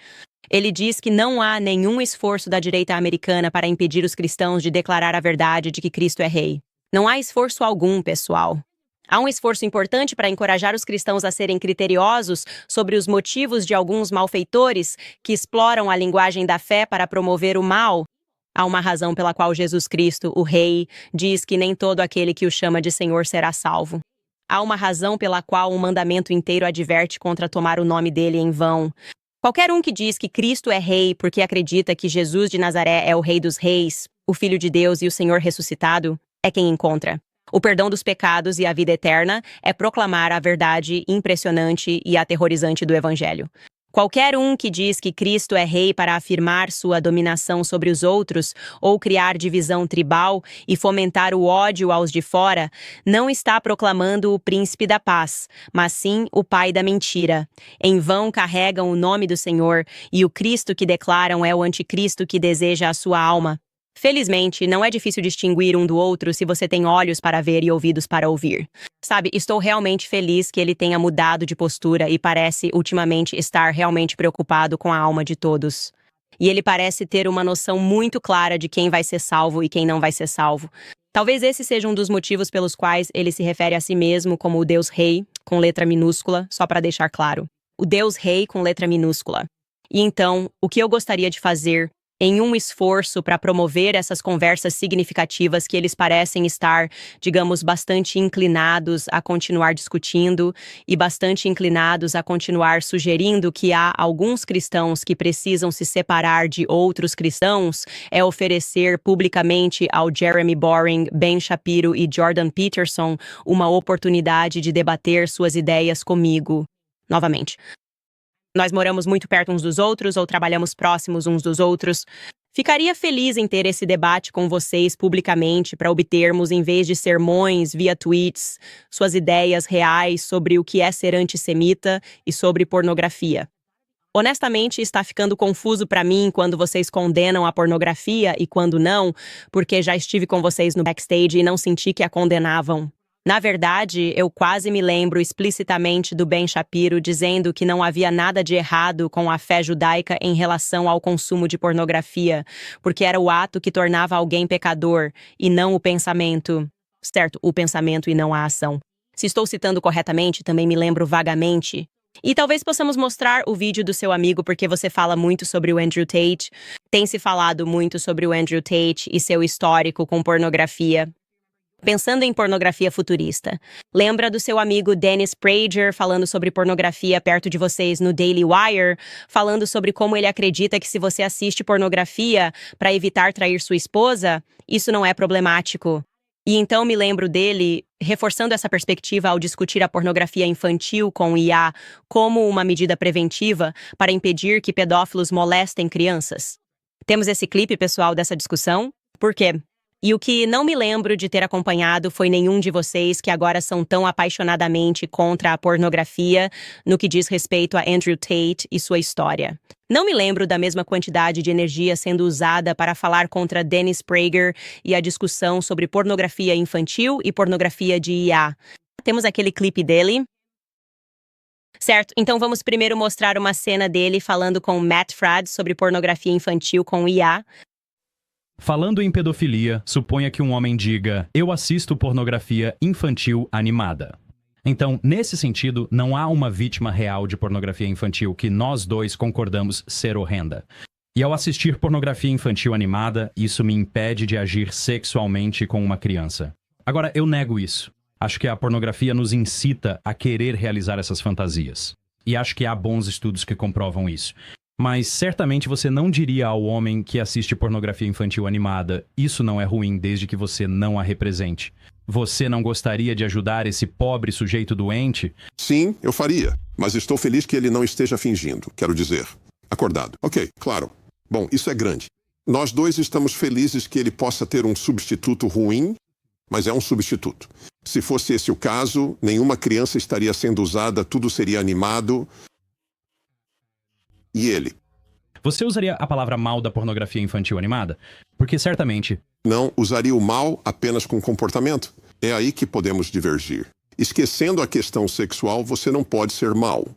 Ele diz que não há nenhum esforço da direita americana para impedir os cristãos de declarar a verdade de que Cristo é Rei. Não há esforço algum, pessoal. Há um esforço importante para encorajar os cristãos a serem criteriosos sobre os motivos de alguns malfeitores que exploram a linguagem da fé para promover o mal. Há uma razão pela qual Jesus Cristo, o Rei, diz que nem todo aquele que o chama de Senhor será salvo. Há uma razão pela qual um mandamento inteiro adverte contra tomar o nome dele em vão. Qualquer um que diz que Cristo é rei porque acredita que Jesus de Nazaré é o Rei dos Reis, o Filho de Deus e o Senhor ressuscitado, é quem encontra o perdão dos pecados e a vida eterna, é proclamar a verdade impressionante e aterrorizante do Evangelho. Qualquer um que diz que Cristo é rei para afirmar sua dominação sobre os outros ou criar divisão tribal e fomentar o ódio aos de fora, não está proclamando o príncipe da paz, mas sim o pai da mentira. Em vão carregam o nome do Senhor e o Cristo que declaram é o anticristo que deseja a sua alma. Felizmente, não é difícil distinguir um do outro se você tem olhos para ver e ouvidos para ouvir. Sabe, estou realmente feliz que ele tenha mudado de postura e parece, ultimamente, estar realmente preocupado com a alma de todos. E ele parece ter uma noção muito clara de quem vai ser salvo e quem não vai ser salvo. Talvez esse seja um dos motivos pelos quais ele se refere a si mesmo como o Deus Rei, com letra minúscula, só para deixar claro. O Deus Rei com letra minúscula. E então, o que eu gostaria de fazer em um esforço para promover essas conversas significativas que eles parecem estar, digamos, bastante inclinados a continuar discutindo e bastante inclinados a continuar sugerindo que há alguns cristãos que precisam se separar de outros cristãos, é oferecer publicamente ao Jeremy Boring, Ben Shapiro e Jordan Peterson uma oportunidade de debater suas ideias comigo. Novamente. Nós moramos muito perto uns dos outros ou trabalhamos próximos uns dos outros. Ficaria feliz em ter esse debate com vocês publicamente para obtermos, em vez de sermões via tweets, suas ideias reais sobre o que é ser antissemita e sobre pornografia. Honestamente, está ficando confuso para mim quando vocês condenam a pornografia e quando não, porque já estive com vocês no backstage e não senti que a condenavam. Na verdade, eu quase me lembro explicitamente do Ben Shapiro dizendo que não havia nada de errado com a fé judaica em relação ao consumo de pornografia, porque era o ato que tornava alguém pecador, e não o pensamento. Certo, o pensamento e não a ação. Se estou citando corretamente, também me lembro vagamente. E talvez possamos mostrar o vídeo do seu amigo porque você fala muito sobre o Andrew Tate. Tem se falado muito sobre o Andrew Tate e seu histórico com pornografia. Pensando em pornografia futurista, lembra do seu amigo Dennis Prager falando sobre pornografia perto de vocês no Daily Wire, falando sobre como ele acredita que se você assiste pornografia para evitar trair sua esposa, isso não é problemático. E então me lembro dele reforçando essa perspectiva ao discutir a pornografia infantil com o IA como uma medida preventiva para impedir que pedófilos molestem crianças. Temos esse clipe, pessoal, dessa discussão? Por quê? E o que não me lembro de ter acompanhado foi nenhum de vocês que agora são tão apaixonadamente contra a pornografia no que diz respeito a Andrew Tate e sua história. Não me lembro da mesma quantidade de energia sendo usada para falar contra Dennis Prager e a discussão sobre pornografia infantil e pornografia de IA. Temos aquele clipe dele. Certo, então vamos primeiro mostrar uma cena dele falando com Matt Fradd sobre pornografia infantil com IA. Falando em pedofilia, suponha que um homem diga: eu assisto pornografia infantil animada. Então, nesse sentido, não há uma vítima real de pornografia infantil que nós dois concordamos ser horrenda. E ao assistir pornografia infantil animada, isso me impede de agir sexualmente com uma criança. Agora, eu nego isso. Acho que a pornografia nos incita a querer realizar essas fantasias. E acho que há bons estudos que comprovam isso. Mas certamente você não diria ao homem que assiste pornografia infantil animada: isso não é ruim desde que você não a represente. Você não gostaria de ajudar esse pobre sujeito doente? Sim, eu faria. Mas estou feliz que ele não esteja fingindo, quero dizer. Acordado. Ok, claro. Bom, isso é grande. Nós dois estamos felizes que ele possa ter um substituto ruim, mas é um substituto. Se fosse esse o caso, nenhuma criança estaria sendo usada, tudo seria animado. E ele? Você usaria a palavra mal da pornografia infantil animada? Porque certamente... Não usaria o mal apenas com comportamento. É aí que podemos divergir. Esquecendo a questão sexual, você não pode ser mal.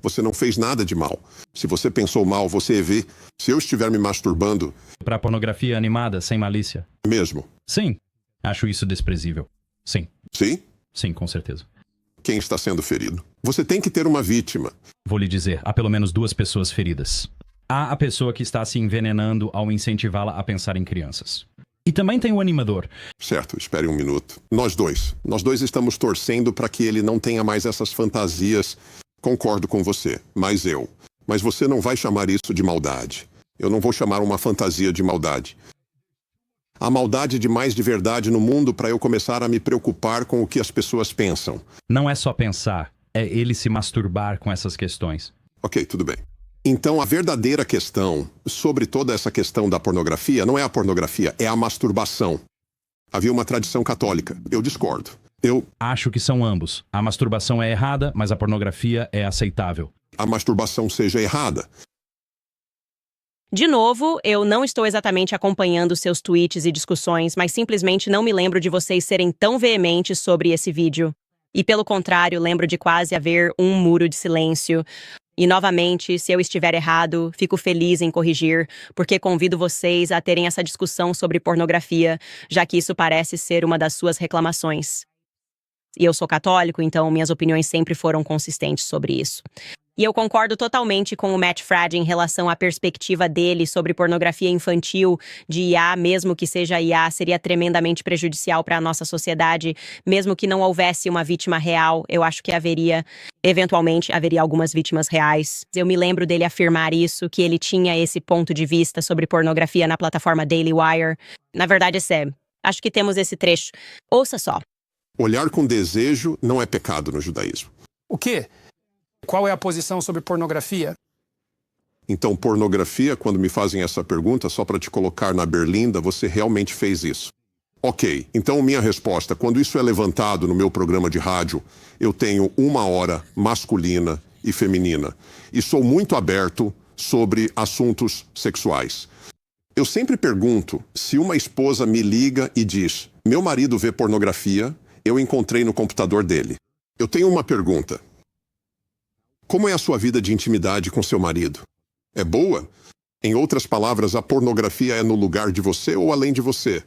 Você não fez nada de mal. Se você pensou mal, você vê. Se eu estiver me masturbando... Para pornografia animada, sem malícia? Mesmo. Sim. Acho isso desprezível. Sim. Sim? Sim, com certeza. Quem está sendo ferido? Você tem que ter uma vítima. Vou lhe dizer, há pelo menos 2 pessoas feridas. Há a pessoa que está se envenenando ao incentivá-la a pensar em crianças. E também tem o animador. Certo, espere um minuto. Nós dois estamos torcendo para que ele não tenha mais essas fantasias. Concordo com você, mas eu. Mas você não vai chamar isso de maldade. Eu não vou chamar uma fantasia de maldade. Há maldade demais de verdade no mundo para eu começar a me preocupar com o que as pessoas pensam. Não é só pensar, é ele se masturbar com essas questões. Ok, tudo bem. Então, a verdadeira questão sobre toda essa questão da pornografia não é a pornografia, é a masturbação. Havia uma tradição católica. Eu discordo. Acho que são ambos. A masturbação é errada, mas a pornografia é aceitável. A masturbação seja errada. De novo, eu não estou exatamente acompanhando seus tweets e discussões, mas simplesmente não me lembro de vocês serem tão veementes sobre esse vídeo. E pelo contrário, lembro de quase haver um muro de silêncio. E novamente, se eu estiver errado, fico feliz em corrigir, porque convido vocês a terem essa discussão sobre pornografia, já que isso parece ser uma das suas reclamações. E eu sou católico, então minhas opiniões sempre foram consistentes sobre isso. E eu concordo totalmente com o Matt Fradd em relação à perspectiva dele sobre pornografia infantil de IA, mesmo que seja IA, seria tremendamente prejudicial para a nossa sociedade, mesmo que não houvesse uma vítima real. Eu acho que eventualmente haveria algumas vítimas reais. Eu me lembro dele afirmar isso, que ele tinha esse ponto de vista sobre pornografia na plataforma Daily Wire. Na verdade, acho que temos esse trecho. Ouça só. Olhar com desejo não é pecado no judaísmo. O quê? Qual é a posição sobre pornografia? Então, pornografia, quando me fazem essa pergunta, só para te colocar na berlinda, você realmente fez isso. Ok, então minha resposta, quando isso é levantado no meu programa de rádio, eu tenho 1 hora masculina e feminina. E sou muito aberto sobre assuntos sexuais. Eu sempre pergunto, se uma esposa me liga e diz, meu marido vê pornografia, eu encontrei no computador dele. Eu tenho uma pergunta. Como é a sua vida de intimidade com seu marido? É boa? Em outras palavras, a pornografia é no lugar de você ou além de você?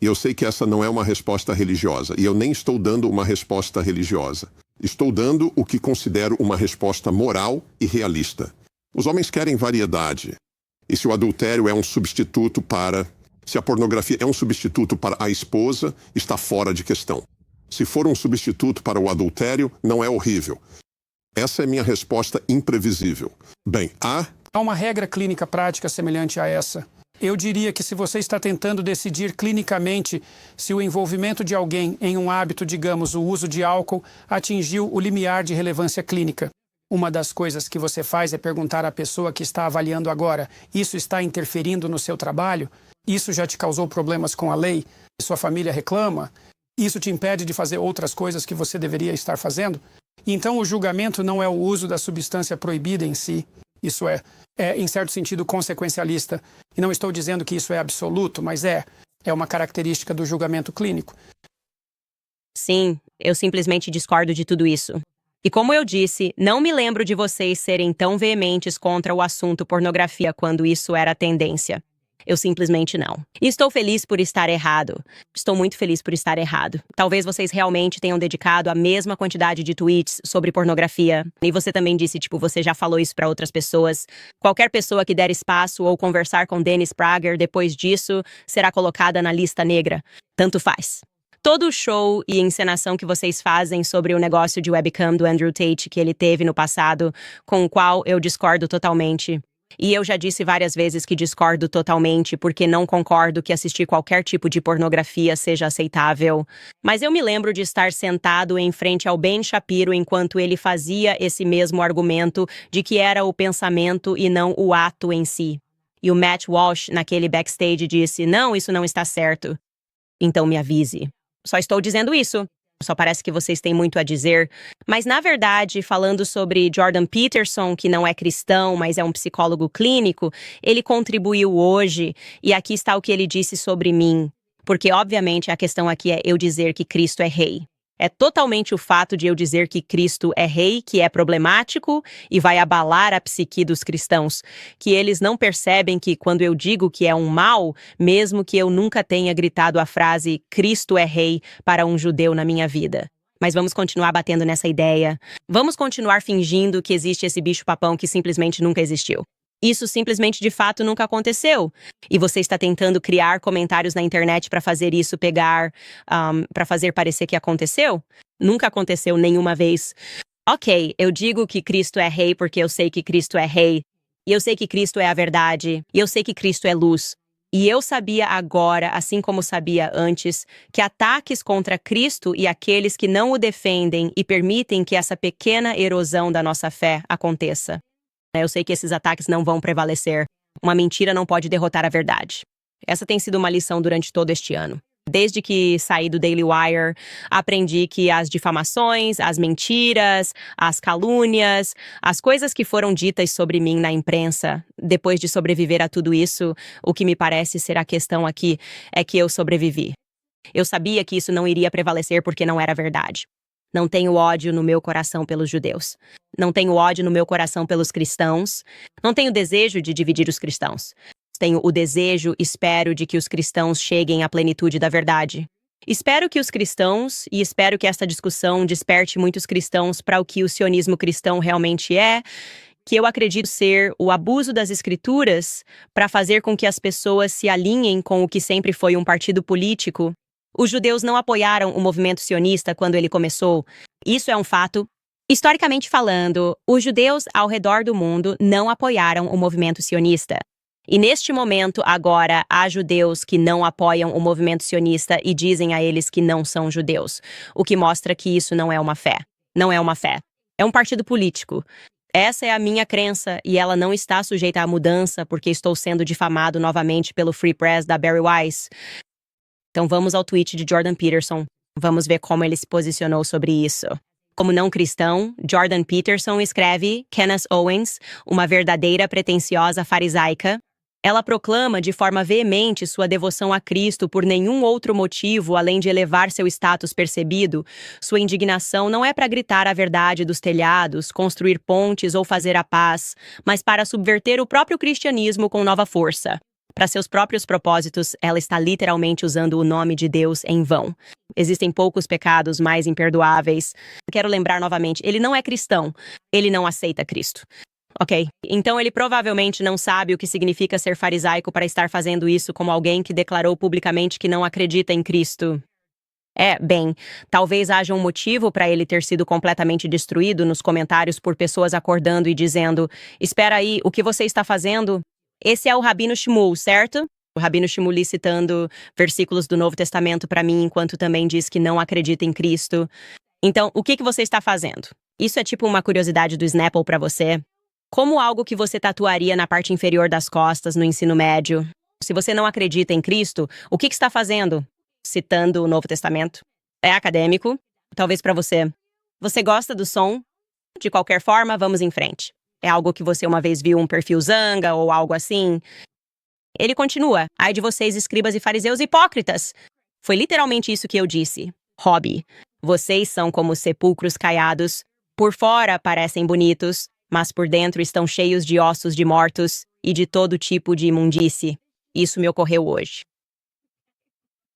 E eu sei que essa não é uma resposta religiosa, e eu nem estou dando uma resposta religiosa. Estou dando o que considero uma resposta moral e realista. Os homens querem variedade. E se o adultério é um substituto para Se a pornografia é um substituto para a esposa, está fora de questão. Se for um substituto para o adultério, não é horrível. Essa é minha resposta imprevisível. Bem, Há uma regra clínica prática semelhante a essa. Eu diria que se você está tentando decidir clinicamente se o envolvimento de alguém em um hábito, digamos, o uso de álcool, atingiu o limiar de relevância clínica, uma das coisas que você faz é perguntar à pessoa que está avaliando agora: isso está interferindo no seu trabalho? Isso já te causou problemas com a lei? Sua família reclama? Isso te impede de fazer outras coisas que você deveria estar fazendo? Então o julgamento não é o uso da substância proibida em si. Isso é em certo sentido, consequencialista. E não estou dizendo que isso é absoluto, mas é uma característica do julgamento clínico. Sim, eu simplesmente discordo de tudo isso. E como eu disse, não me lembro de vocês serem tão veementes contra o assunto pornografia quando isso era tendência. Eu simplesmente não. E estou feliz por estar errado. Estou muito feliz por estar errado. Talvez vocês realmente tenham dedicado a mesma quantidade de tweets sobre pornografia. E você também disse, você já falou isso para outras pessoas. Qualquer pessoa que der espaço ou conversar com Dennis Prager depois disso será colocada na lista negra. Tanto faz. Todo o show e encenação que vocês fazem sobre o negócio de webcam do Andrew Tate que ele teve no passado, com o qual eu discordo totalmente. E eu já disse várias vezes que discordo totalmente porque não concordo que assistir qualquer tipo de pornografia seja aceitável. Mas eu me lembro de estar sentado em frente ao Ben Shapiro enquanto ele fazia esse mesmo argumento de que era o pensamento e não o ato em si. E o Matt Walsh, naquele backstage, disse: "Não, isso não está certo." Então me avise. Só estou dizendo isso. Só parece que vocês têm muito a dizer. Mas, na verdade, falando sobre Jordan Peterson, que não é cristão, mas é um psicólogo clínico, ele contribuiu hoje, e aqui está o que ele disse sobre mim. Porque, obviamente, a questão aqui é eu dizer que Cristo é rei. É totalmente o fato de eu dizer que Cristo é rei que é problemático e vai abalar a psique dos cristãos, que eles não percebem que quando eu digo que é um mal, mesmo que eu nunca tenha gritado a frase Cristo é rei para um judeu na minha vida. Mas vamos continuar batendo nessa ideia. Vamos continuar fingindo que existe esse bicho-papão que simplesmente nunca existiu. Isso simplesmente de fato nunca aconteceu. E você está tentando criar comentários na internet para fazer isso para fazer parecer que aconteceu? Nunca aconteceu nenhuma vez. Ok, eu digo que Cristo é rei porque eu sei que Cristo é rei. E eu sei que Cristo é a verdade. E eu sei que Cristo é luz. E eu sabia agora, assim como sabia antes, que ataques contra Cristo e aqueles que não o defendem e permitem que essa pequena erosão da nossa fé aconteça. Eu sei que esses ataques não vão prevalecer. Uma mentira não pode derrotar a verdade. Essa tem sido uma lição durante todo este ano. Desde que saí do Daily Wire, aprendi que as difamações, as mentiras, as calúnias, as coisas que foram ditas sobre mim na imprensa, depois de sobreviver a tudo isso, o que me parece ser a questão aqui é que eu sobrevivi. Eu sabia que isso não iria prevalecer porque não era verdade. Não tenho ódio no meu coração pelos judeus. Não tenho ódio no meu coração pelos cristãos. Não tenho desejo de dividir os cristãos. Tenho o desejo, espero, de que os cristãos cheguem à plenitude da verdade. Espero que os cristãos, e espero que esta discussão desperte muitos cristãos para o que o sionismo cristão realmente é, que eu acredito ser o abuso das escrituras para fazer com que as pessoas se alinhem com o que sempre foi um partido político. Os judeus não apoiaram o movimento sionista quando ele começou. Isso é um fato. Historicamente falando, os judeus ao redor do mundo não apoiaram o movimento sionista. E neste momento, agora, há judeus que não apoiam o movimento sionista e dizem a eles que não são judeus, o que mostra que isso não é uma fé. Não é uma fé. É um partido político. Essa é a minha crença e ela não está sujeita à mudança porque estou sendo difamado novamente pelo Free Press da Bari Weiss. Então vamos ao tweet de Jordan Peterson. Vamos ver como ele se posicionou sobre isso. Como não cristão, Jordan Peterson escreve: Kenneth Owens, uma verdadeira pretensiosa farisaica. Ela proclama de forma veemente sua devoção a Cristo por nenhum outro motivo além de elevar seu status percebido. Sua indignação não é para gritar a verdade dos telhados, construir pontes ou fazer a paz, mas para subverter o próprio cristianismo com nova força. Para seus próprios propósitos, ela está literalmente usando o nome de Deus em vão. Existem poucos pecados mais imperdoáveis. Quero lembrar novamente, ele não é cristão. Ele não aceita Cristo. Ok. Então ele provavelmente não sabe o que significa ser farisaico para estar fazendo isso como alguém que declarou publicamente que não acredita em Cristo. Bem, talvez haja um motivo para ele ter sido completamente destruído nos comentários por pessoas acordando e dizendo: espera aí, o que você está fazendo? Esse é o Rabino Shmuel, certo? O Rabino Shmuel citando versículos do Novo Testamento para mim, enquanto também diz que não acredita em Cristo. Então, o que você está fazendo? Isso é tipo uma curiosidade do Snapple para você? Como algo que você tatuaria na parte inferior das costas no ensino médio? Se você não acredita em Cristo, o que está fazendo? Citando o Novo Testamento. É acadêmico, talvez para você. Você gosta do som? De qualquer forma, vamos em frente. É algo que você uma vez viu um perfil zanga ou algo assim? Ele continua: ai de vocês, escribas e fariseus hipócritas! Foi literalmente isso que eu disse. Hobby. Vocês são como sepulcros caiados. Por fora parecem bonitos, mas por dentro estão cheios de ossos de mortos e de todo tipo de imundície. Isso me ocorreu hoje.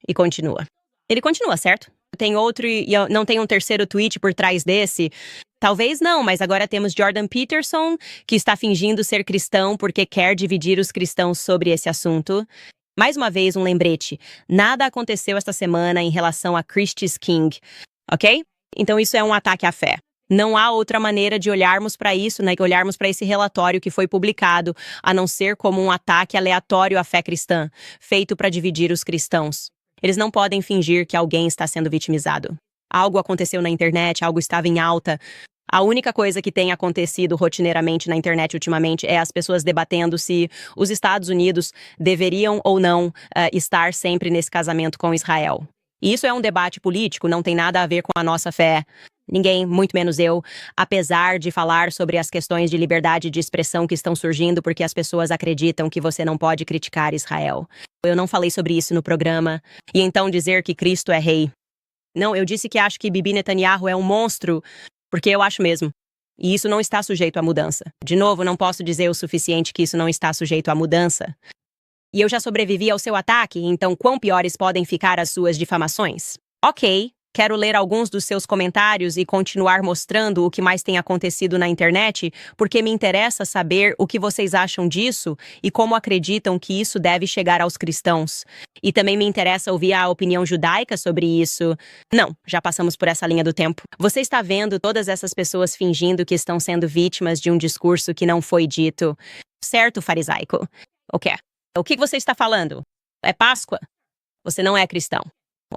E continua. Ele continua, certo? Tem outro e não tem um terceiro tweet por trás desse? Talvez não, mas agora temos Jordan Peterson, que está fingindo ser cristão porque quer dividir os cristãos sobre esse assunto. Mais uma vez, um lembrete. Nada aconteceu esta semana em relação a Christie's King, ok? Então isso é um ataque à fé. Não há outra maneira de olharmos para isso, né? Olharmos para esse relatório que foi publicado, a não ser como um ataque aleatório à fé cristã, feito para dividir os cristãos. Eles não podem fingir que alguém está sendo vitimizado. Algo aconteceu na internet, algo estava em alta. A única coisa que tem acontecido rotineiramente na internet ultimamente é as pessoas debatendo se os Estados Unidos deveriam ou não estar sempre nesse casamento com Israel. E isso é um debate político, não tem nada a ver com a nossa fé. Ninguém, muito menos eu, apesar de falar sobre as questões de liberdade de expressão que estão surgindo porque as pessoas acreditam que você não pode criticar Israel. Eu não falei sobre isso no programa. E então dizer que Cristo é rei. Não, eu disse que acho que Bibi Netanyahu é um monstro, porque eu acho mesmo. E isso não está sujeito à mudança. De novo, não posso dizer o suficiente que isso não está sujeito à mudança. E eu já sobrevivi ao seu ataque, então quão piores podem ficar as suas difamações? Ok. Quero ler alguns dos seus comentários e continuar mostrando o que mais tem acontecido na internet, porque me interessa saber o que vocês acham disso e como acreditam que isso deve chegar aos cristãos. E também me interessa ouvir a opinião judaica sobre isso. Não, já passamos por essa linha do tempo. Você está vendo todas essas pessoas fingindo que estão sendo vítimas de um discurso que não foi dito. Certo, farisaico? O quê? O que você está falando? É Páscoa? Você não é cristão.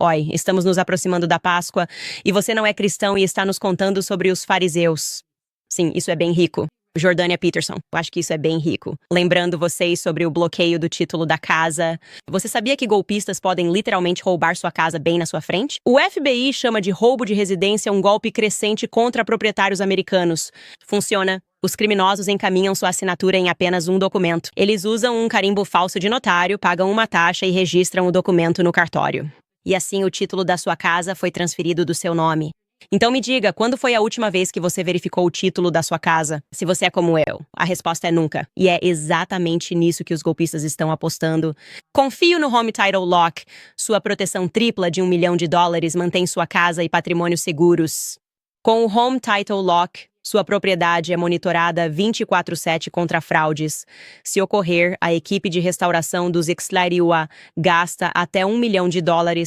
Oi, estamos nos aproximando da Páscoa e você não é cristão e está nos contando sobre os fariseus. Sim, isso é bem rico. Jordânia Peterson, eu acho que isso é bem rico. Lembrando vocês sobre o bloqueio do título da casa. Você sabia que golpistas podem literalmente roubar sua casa bem na sua frente? O FBI chama de roubo de residência um golpe crescente contra proprietários americanos. Funciona. Os criminosos encaminham sua assinatura em apenas um documento. Eles usam um carimbo falso de notário, pagam uma taxa e registram o documento no cartório. E assim o título da sua casa foi transferido do seu nome. Então me diga, quando foi a última vez que você verificou o título da sua casa? Se você é como eu, a resposta é nunca. E é exatamente nisso que os golpistas estão apostando. Confio no Home Title Lock. Sua proteção tripla de $1 milhão mantém sua casa e patrimônio seguros. Com o Home Title Lock, sua propriedade é monitorada 24/7 contra fraudes. Se ocorrer, a equipe de restauração dos Ixlariua gasta até $1 milhão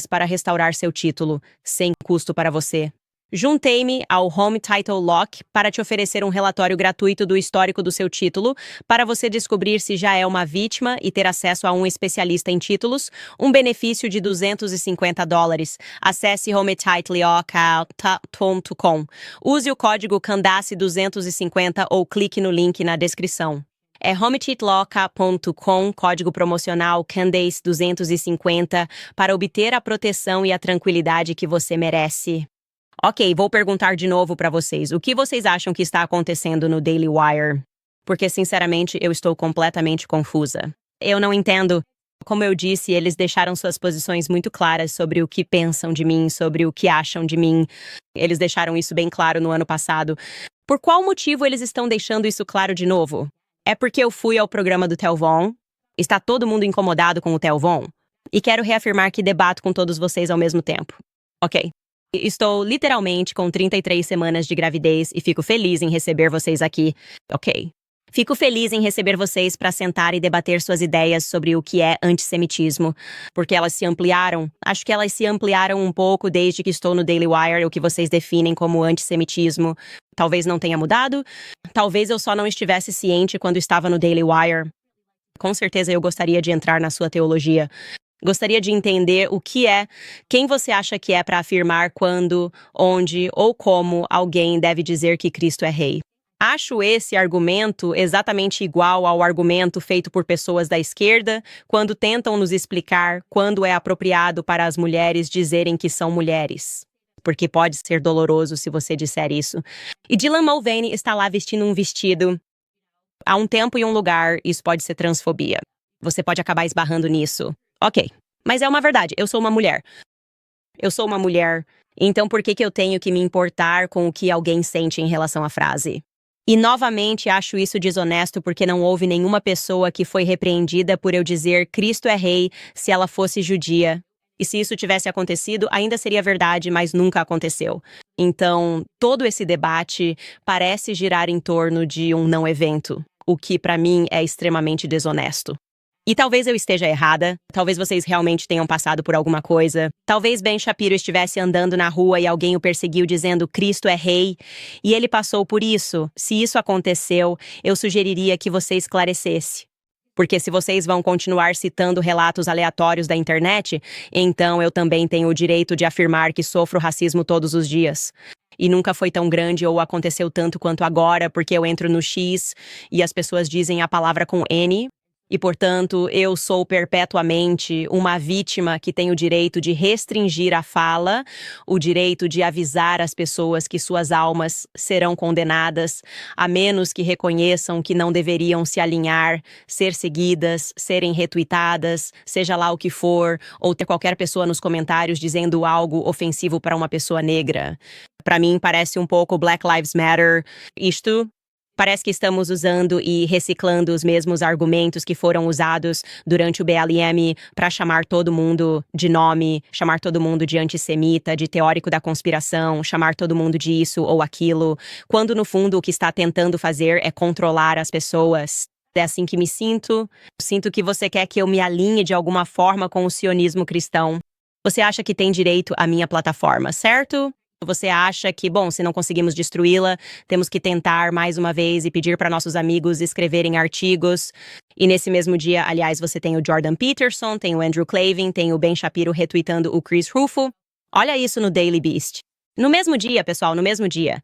para restaurar seu título, sem custo para você. Juntei-me ao Home Title Lock para te oferecer um relatório gratuito do histórico do seu título, para você descobrir se já é uma vítima e ter acesso a um especialista em títulos, um benefício de $250. Acesse hometitleoc.com. Use o código CANDACE250 ou clique no link na descrição. É hometitleoc.com, código promocional CANDACE250, para obter a proteção e a tranquilidade que você merece. Ok, vou perguntar de novo para vocês. O que vocês acham que está acontecendo no Daily Wire? Porque, sinceramente, eu estou completamente confusa. Eu não entendo. Como eu disse, eles deixaram suas posições muito claras sobre o que pensam de mim, sobre o que acham de mim. Eles deixaram isso bem claro no ano passado. Por qual motivo eles estão deixando isso claro de novo? É porque eu fui ao programa do Tel Von? Está todo mundo incomodado com o Tel Von? E quero reafirmar que debato com todos vocês ao mesmo tempo. Ok. Estou literalmente com 33 semanas de gravidez e fico feliz em receber vocês aqui. Ok. Fico feliz em receber vocês para sentar e debater suas ideias sobre o que é antissemitismo, porque elas se ampliaram. Acho que elas se ampliaram um pouco desde que estou no Daily Wire, o que vocês definem como antissemitismo. Talvez não tenha mudado, talvez eu só não estivesse ciente quando estava no Daily Wire. Com certeza eu gostaria de entrar na sua teologia. Gostaria de entender o que é, quem você acha que é para afirmar quando, onde ou como alguém deve dizer que Cristo é rei. Acho esse argumento exatamente igual ao argumento feito por pessoas da esquerda quando tentam nos explicar quando é apropriado para as mulheres dizerem que são mulheres. Porque pode ser doloroso se você disser isso. E Dylan Mulvaney está lá vestindo um vestido. Há um tempo e um lugar, isso pode ser transfobia. Você pode acabar esbarrando nisso. Ok, mas é uma verdade, eu sou uma mulher. Eu sou uma mulher, então por que eu tenho que me importar com o que alguém sente em relação à frase? E novamente acho isso desonesto porque não houve nenhuma pessoa que foi repreendida por eu dizer Cristo é rei se ela fosse judia. E se isso tivesse acontecido, ainda seria verdade, mas nunca aconteceu. Então, todo esse debate parece girar em torno de um não evento, o que para mim é extremamente desonesto. E talvez eu esteja errada, talvez vocês realmente tenham passado por alguma coisa. Talvez Ben Shapiro estivesse andando na rua e alguém o perseguiu dizendo Cristo é rei, e ele passou por isso. Se isso aconteceu, eu sugeriria que você esclarecesse. Porque se vocês vão continuar citando relatos aleatórios da internet, então eu também tenho o direito de afirmar que sofro racismo todos os dias. E nunca foi tão grande ou aconteceu tanto quanto agora, porque eu entro no X e as pessoas dizem a palavra com N. E, portanto, eu sou perpetuamente uma vítima que tem o direito de restringir a fala, o direito de avisar as pessoas que suas almas serão condenadas, a menos que reconheçam que não deveriam se alinhar, ser seguidas, serem retuitadas, seja lá o que for, ou ter qualquer pessoa nos comentários dizendo algo ofensivo para uma pessoa negra. Para mim, parece um pouco Black Lives Matter. Isto parece que estamos usando e reciclando os mesmos argumentos que foram usados durante o BLM para chamar todo mundo de nome, chamar todo mundo de antissemita, de teórico da conspiração, chamar todo mundo de isso ou aquilo, quando no fundo o que está tentando fazer é controlar as pessoas. É assim que me sinto. Sinto que você quer que eu me alinhe de alguma forma com o sionismo cristão. Você acha que tem direito à minha plataforma, certo? Você acha que, bom, se não conseguimos destruí-la, temos que tentar mais uma vez e pedir para nossos amigos escreverem artigos. E nesse mesmo dia, aliás, você tem o Jordan Peterson, tem o Andrew Klavan, tem o Ben Shapiro retweetando o Chris Rufo. Olha isso no Daily Beast. No mesmo dia, pessoal, no mesmo dia.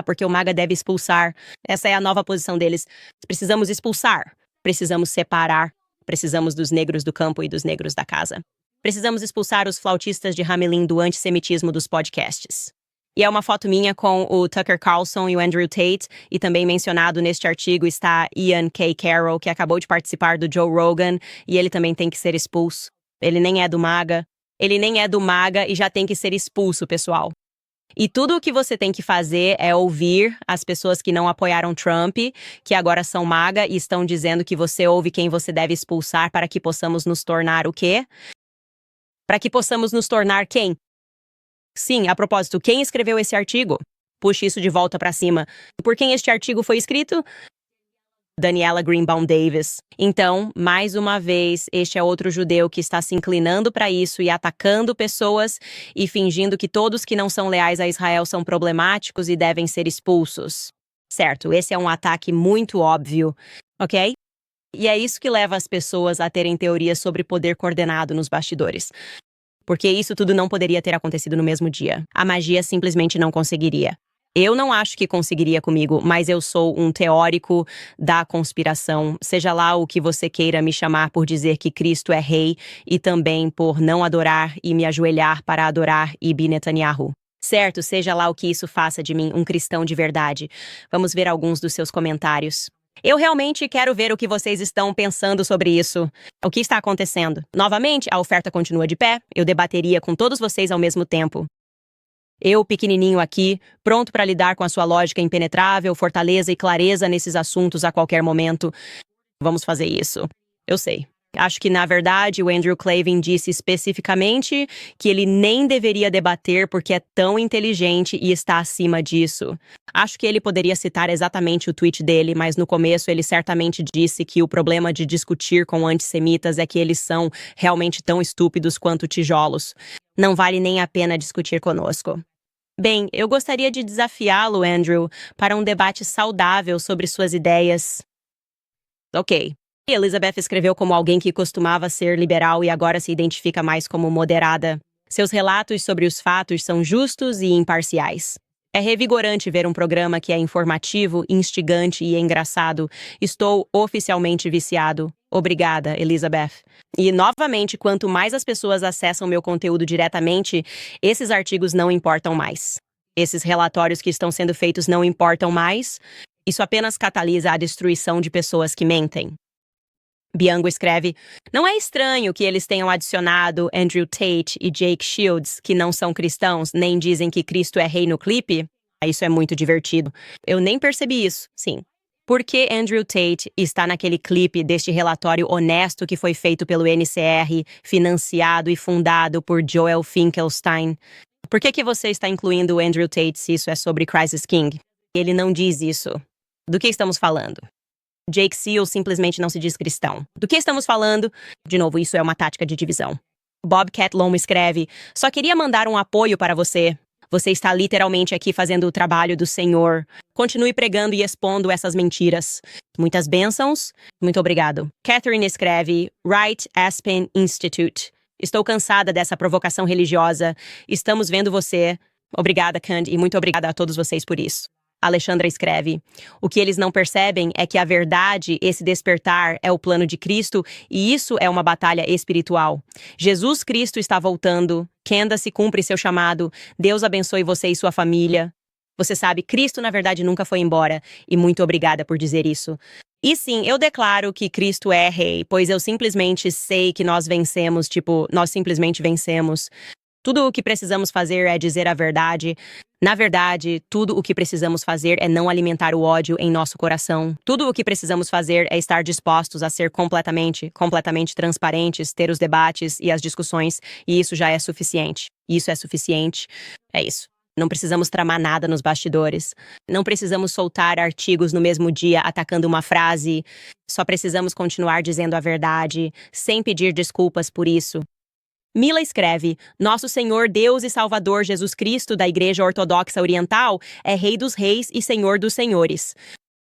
Porque o MAGA deve expulsar. Essa é a nova posição deles. Precisamos expulsar. Precisamos separar. Precisamos dos negros do campo e dos negros da casa. Precisamos expulsar os flautistas de Hamelin do antissemitismo dos podcasts. E é uma foto minha com o Tucker Carlson e o Andrew Tate, e também mencionado neste artigo está Ian K. Carroll, que acabou de participar do Joe Rogan, e ele também tem que ser expulso. Ele nem é do MAGA. Ele nem é do MAGA e já tem que ser expulso, pessoal. E tudo o que você tem que fazer é ouvir as pessoas que não apoiaram Trump, que agora são MAGA e estão dizendo que você ouve quem você deve expulsar para que possamos nos tornar o quê? Para que possamos nos tornar quem? Sim, a propósito, quem escreveu esse artigo? Puxe isso de volta para cima. Por quem este artigo foi escrito? Daniela Greenbaum Davis. Então, mais uma vez, este é outro judeu que está se inclinando para isso e atacando pessoas e fingindo que todos que não são leais a Israel são problemáticos e devem ser expulsos. Certo, esse é um ataque muito óbvio, ok? E é isso que leva as pessoas a terem teorias sobre poder coordenado nos bastidores. Porque isso tudo não poderia ter acontecido no mesmo dia. A magia simplesmente não conseguiria. Eu não acho que conseguiria comigo, mas eu sou um teórico da conspiração, seja lá o que você queira me chamar por dizer que Cristo é rei e também por não adorar e me ajoelhar para adorar Bibi Netanyahu. Certo, seja lá o que isso faça de mim um cristão de verdade. Vamos ver alguns dos seus comentários. Eu realmente quero ver o que vocês estão pensando sobre isso. O que está acontecendo? Novamente, a oferta continua de pé. Eu debateria com todos vocês ao mesmo tempo. Eu, pequenininho aqui, pronto para lidar com a sua lógica impenetrável, fortaleza e clareza nesses assuntos a qualquer momento. Vamos fazer isso. Eu sei. Acho que, na verdade, o Andrew Klavan disse especificamente que ele nem deveria debater porque é tão inteligente e está acima disso. Acho que ele poderia citar exatamente o tweet dele, mas no começo ele certamente disse que o problema de discutir com antissemitas é que eles são realmente tão estúpidos quanto tijolos. Não vale nem a pena discutir conosco. Bem, eu gostaria de desafiá-lo, Andrew, para um debate saudável sobre suas ideias. Ok. Elizabeth escreveu como alguém que costumava ser liberal e agora se identifica mais como moderada. Seus relatos sobre os fatos são justos e imparciais. É revigorante ver um programa que é informativo, instigante e engraçado. Estou oficialmente viciado. Obrigada, Elizabeth. E, novamente, quanto mais as pessoas acessam meu conteúdo diretamente, esses artigos não importam mais. Esses relatórios que estão sendo feitos não importam mais. Isso apenas catalisa a destruição de pessoas que mentem. Bianco escreve, não é estranho que eles tenham adicionado Andrew Tate e Jake Shields, que não são cristãos, nem dizem que Cristo é rei no clipe? Isso é muito divertido. Eu nem percebi isso, sim. Por que Andrew Tate está naquele clipe deste relatório honesto que foi feito pelo NCR, financiado e fundado por Joel Finkelstein? Por que você está incluindo o Andrew Tate se isso é sobre Crisis King? Ele não diz isso. Do que estamos falando? Jake Seal simplesmente não se diz cristão. Do que estamos falando? De novo, isso é uma tática de divisão. Bob Catlom escreve, só queria mandar um apoio para você. Você está literalmente aqui fazendo o trabalho do Senhor. Continue pregando e expondo essas mentiras. Muitas bênçãos. Muito obrigado. Catherine escreve, Right Aspen Institute. Estou cansada dessa provocação religiosa. Estamos vendo você. Obrigada, Candy, e muito obrigada a todos vocês por isso. Alexandra escreve, o que eles não percebem é que a verdade, esse despertar, é o plano de Cristo e isso é uma batalha espiritual. Jesus Cristo está voltando, Candace cumpre seu chamado, Deus abençoe você e sua família. Você sabe, Cristo na verdade nunca foi embora e muito obrigada por dizer isso. E sim, eu declaro que Cristo é rei, pois eu simplesmente sei que nós vencemos, nós simplesmente vencemos. Tudo o que precisamos fazer é dizer a verdade. Na verdade, tudo o que precisamos fazer é não alimentar o ódio em nosso coração. Tudo o que precisamos fazer é estar dispostos a ser completamente transparentes, ter os debates e as discussões, e isso já é suficiente. Isso é suficiente. É isso. Não precisamos tramar nada nos bastidores. Não precisamos soltar artigos no mesmo dia atacando uma frase. Só precisamos continuar dizendo a verdade, sem pedir desculpas por isso. Mila escreve, Nosso Senhor Deus e Salvador Jesus Cristo da Igreja Ortodoxa Oriental é Rei dos Reis e Senhor dos Senhores.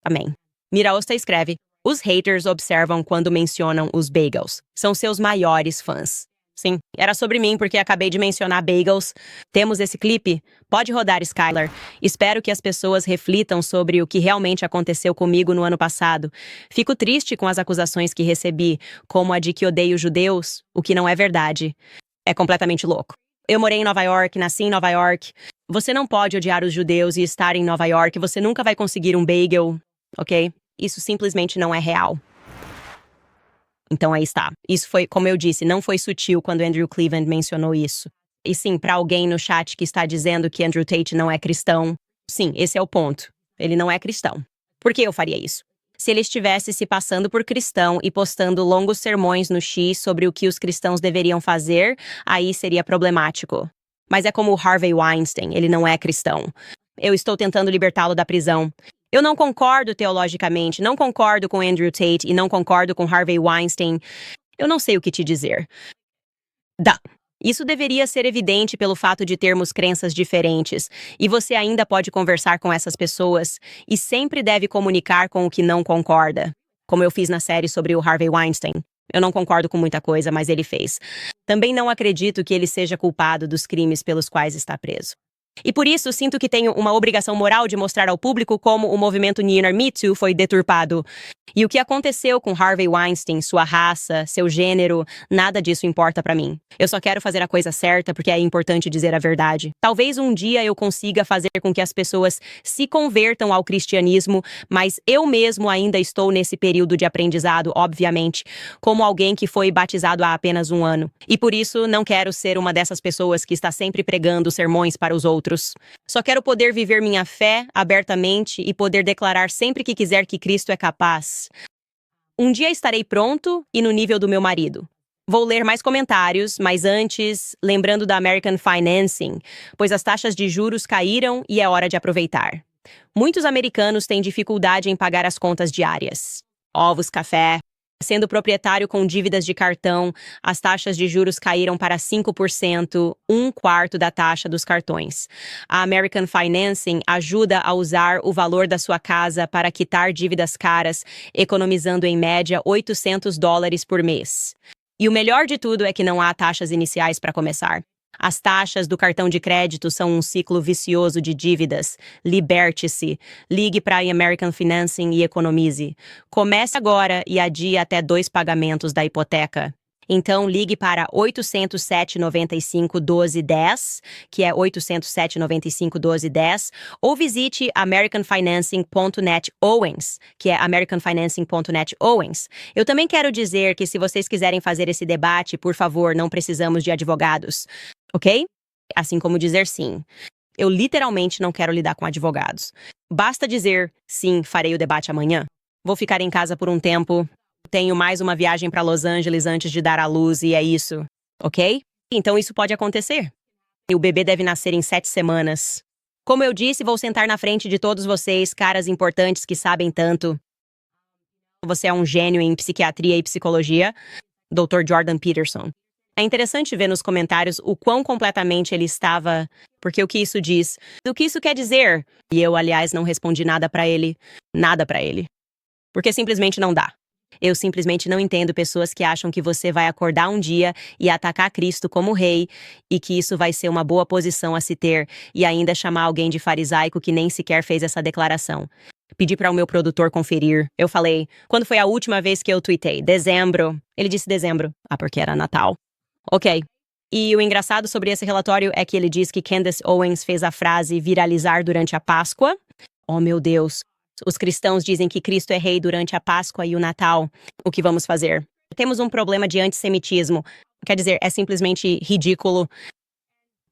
Amém. Miraosta escreve, os haters observam quando mencionam os bagels. São seus maiores fãs. Sim, era sobre mim porque acabei de mencionar bagels. Temos esse clipe? Pode rodar, Skylar. Espero que as pessoas reflitam sobre o que realmente aconteceu comigo no ano passado. Fico triste com as acusações que recebi, como a de que odeio judeus, o que não é verdade. É completamente louco. Eu morei em Nova York, nasci em Nova York. Você não pode odiar os judeus e estar em Nova York. Você nunca vai conseguir um bagel, ok? Isso simplesmente não é real. Então aí está. Isso foi, como eu disse, não foi sutil quando Andrew Cleveland mencionou isso. E sim, para alguém no chat que está dizendo que Andrew Tate não é cristão, sim, esse é o ponto. Ele não é cristão. Por que eu faria isso? Se ele estivesse se passando por cristão e postando longos sermões no X sobre o que os cristãos deveriam fazer, aí seria problemático. Mas é como o Harvey Weinstein, ele não é cristão. Eu estou tentando libertá-lo da prisão. Eu não concordo teologicamente, não concordo com Andrew Tate e não concordo com Harvey Weinstein. Eu não sei o que te dizer. Isso deveria ser evidente pelo fato de termos crenças diferentes, e você ainda pode conversar com essas pessoas e sempre deve comunicar com o que não concorda, como eu fiz na série sobre o Harvey Weinstein. Eu não concordo com muita coisa, mas ele fez. Também não acredito que ele seja culpado dos crimes pelos quais está preso. E por isso, sinto que tenho uma obrigação moral de mostrar ao público como o movimento Near Me Too foi deturpado. E o que aconteceu com Harvey Weinstein, sua raça, seu gênero, nada disso importa pra mim. Eu só quero fazer a coisa certa porque é importante dizer a verdade. Talvez um dia eu consiga fazer com que as pessoas se convertam ao cristianismo, mas eu mesmo ainda estou nesse período de aprendizado, obviamente, como alguém que foi batizado há apenas 1 ano. E por isso não quero ser uma dessas pessoas que está sempre pregando sermões para os outros. Só quero poder viver minha fé abertamente e poder declarar sempre que quiser que Cristo é capaz. Um dia estarei pronto e no nível do meu marido. Vou ler mais comentários, mas antes, lembrando da American Financing, pois as taxas de juros caíram e é hora de aproveitar. Muitos americanos têm dificuldade em pagar as contas diárias. Ovos, café. Sendo proprietário com dívidas de cartão, as taxas de juros caíram para 5%, um quarto da taxa dos cartões. A American Financing ajuda a usar o valor da sua casa para quitar dívidas caras, economizando em média $800 por mês. E o melhor de tudo é que não há taxas iniciais para começar. As taxas do cartão de crédito são um ciclo vicioso de dívidas. Liberte-se. Ligue para a American Financing e economize. Comece agora e adie até 2 pagamentos da hipoteca. Então, ligue para 807-95-1210, que é 807-95-1210, ou visite americanfinancing.net Owens, que é americanfinancing.net Owens. Eu também quero dizer que se vocês quiserem fazer esse debate, por favor, não precisamos de advogados, ok? Assim como dizer sim. Eu literalmente não quero lidar com advogados. Basta dizer, sim, farei o debate amanhã. Vou ficar em casa por um tempo. Tenho mais uma viagem para Los Angeles antes de dar à luz e é isso, ok? Então isso pode acontecer. E o bebê deve nascer em 7 semanas. Como eu disse, vou sentar na frente de todos vocês, caras importantes que sabem tanto. Você é um gênio em psiquiatria e psicologia, Dr. Jordan Peterson. É interessante ver nos comentários o quão completamente ele estava, porque o que isso diz, o que isso quer dizer. E eu, aliás, não respondi nada pra ele, porque simplesmente não dá. Eu simplesmente não entendo pessoas que acham que você vai acordar um dia e atacar Cristo como rei e que isso vai ser uma boa posição a se ter e ainda chamar alguém de farisaico que nem sequer fez essa declaração. Pedi para o meu produtor conferir. Eu falei, quando foi a última vez que eu tuitei? Dezembro. Ele disse dezembro. Ah, porque era Natal. Ok. E o engraçado sobre esse relatório é que ele diz que Candace Owens fez a frase viralizar durante a Páscoa. Oh, meu Deus. Os cristãos dizem que Cristo é rei durante a Páscoa e o Natal. O que vamos fazer? Temos um problema de antissemitismo. Quer dizer, é simplesmente ridículo.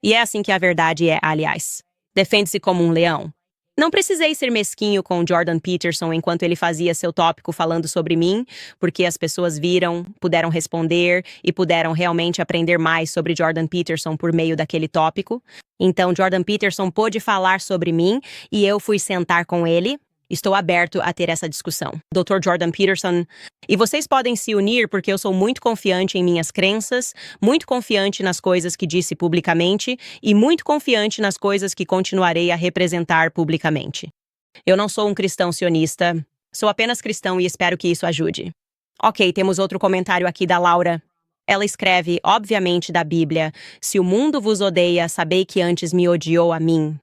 E é assim que a verdade é, aliás. Defende-se como um leão. Não precisei ser mesquinho com Jordan Peterson enquanto ele fazia seu tópico falando sobre mim, porque as pessoas viram, puderam responder e puderam realmente aprender mais sobre Jordan Peterson por meio daquele tópico. Então, Jordan Peterson pôde falar sobre mim e eu fui sentar com ele. Estou aberto a ter essa discussão. Dr. Jordan Peterson, e vocês podem se unir porque eu sou muito confiante em minhas crenças, muito confiante nas coisas que disse publicamente e muito confiante nas coisas que continuarei a representar publicamente. Eu não sou um cristão sionista, sou apenas cristão e espero que isso ajude. Ok, temos outro comentário aqui da Laura. Ela escreve, obviamente, da Bíblia, se o mundo vos odeia, sabei que antes me odiou a mim.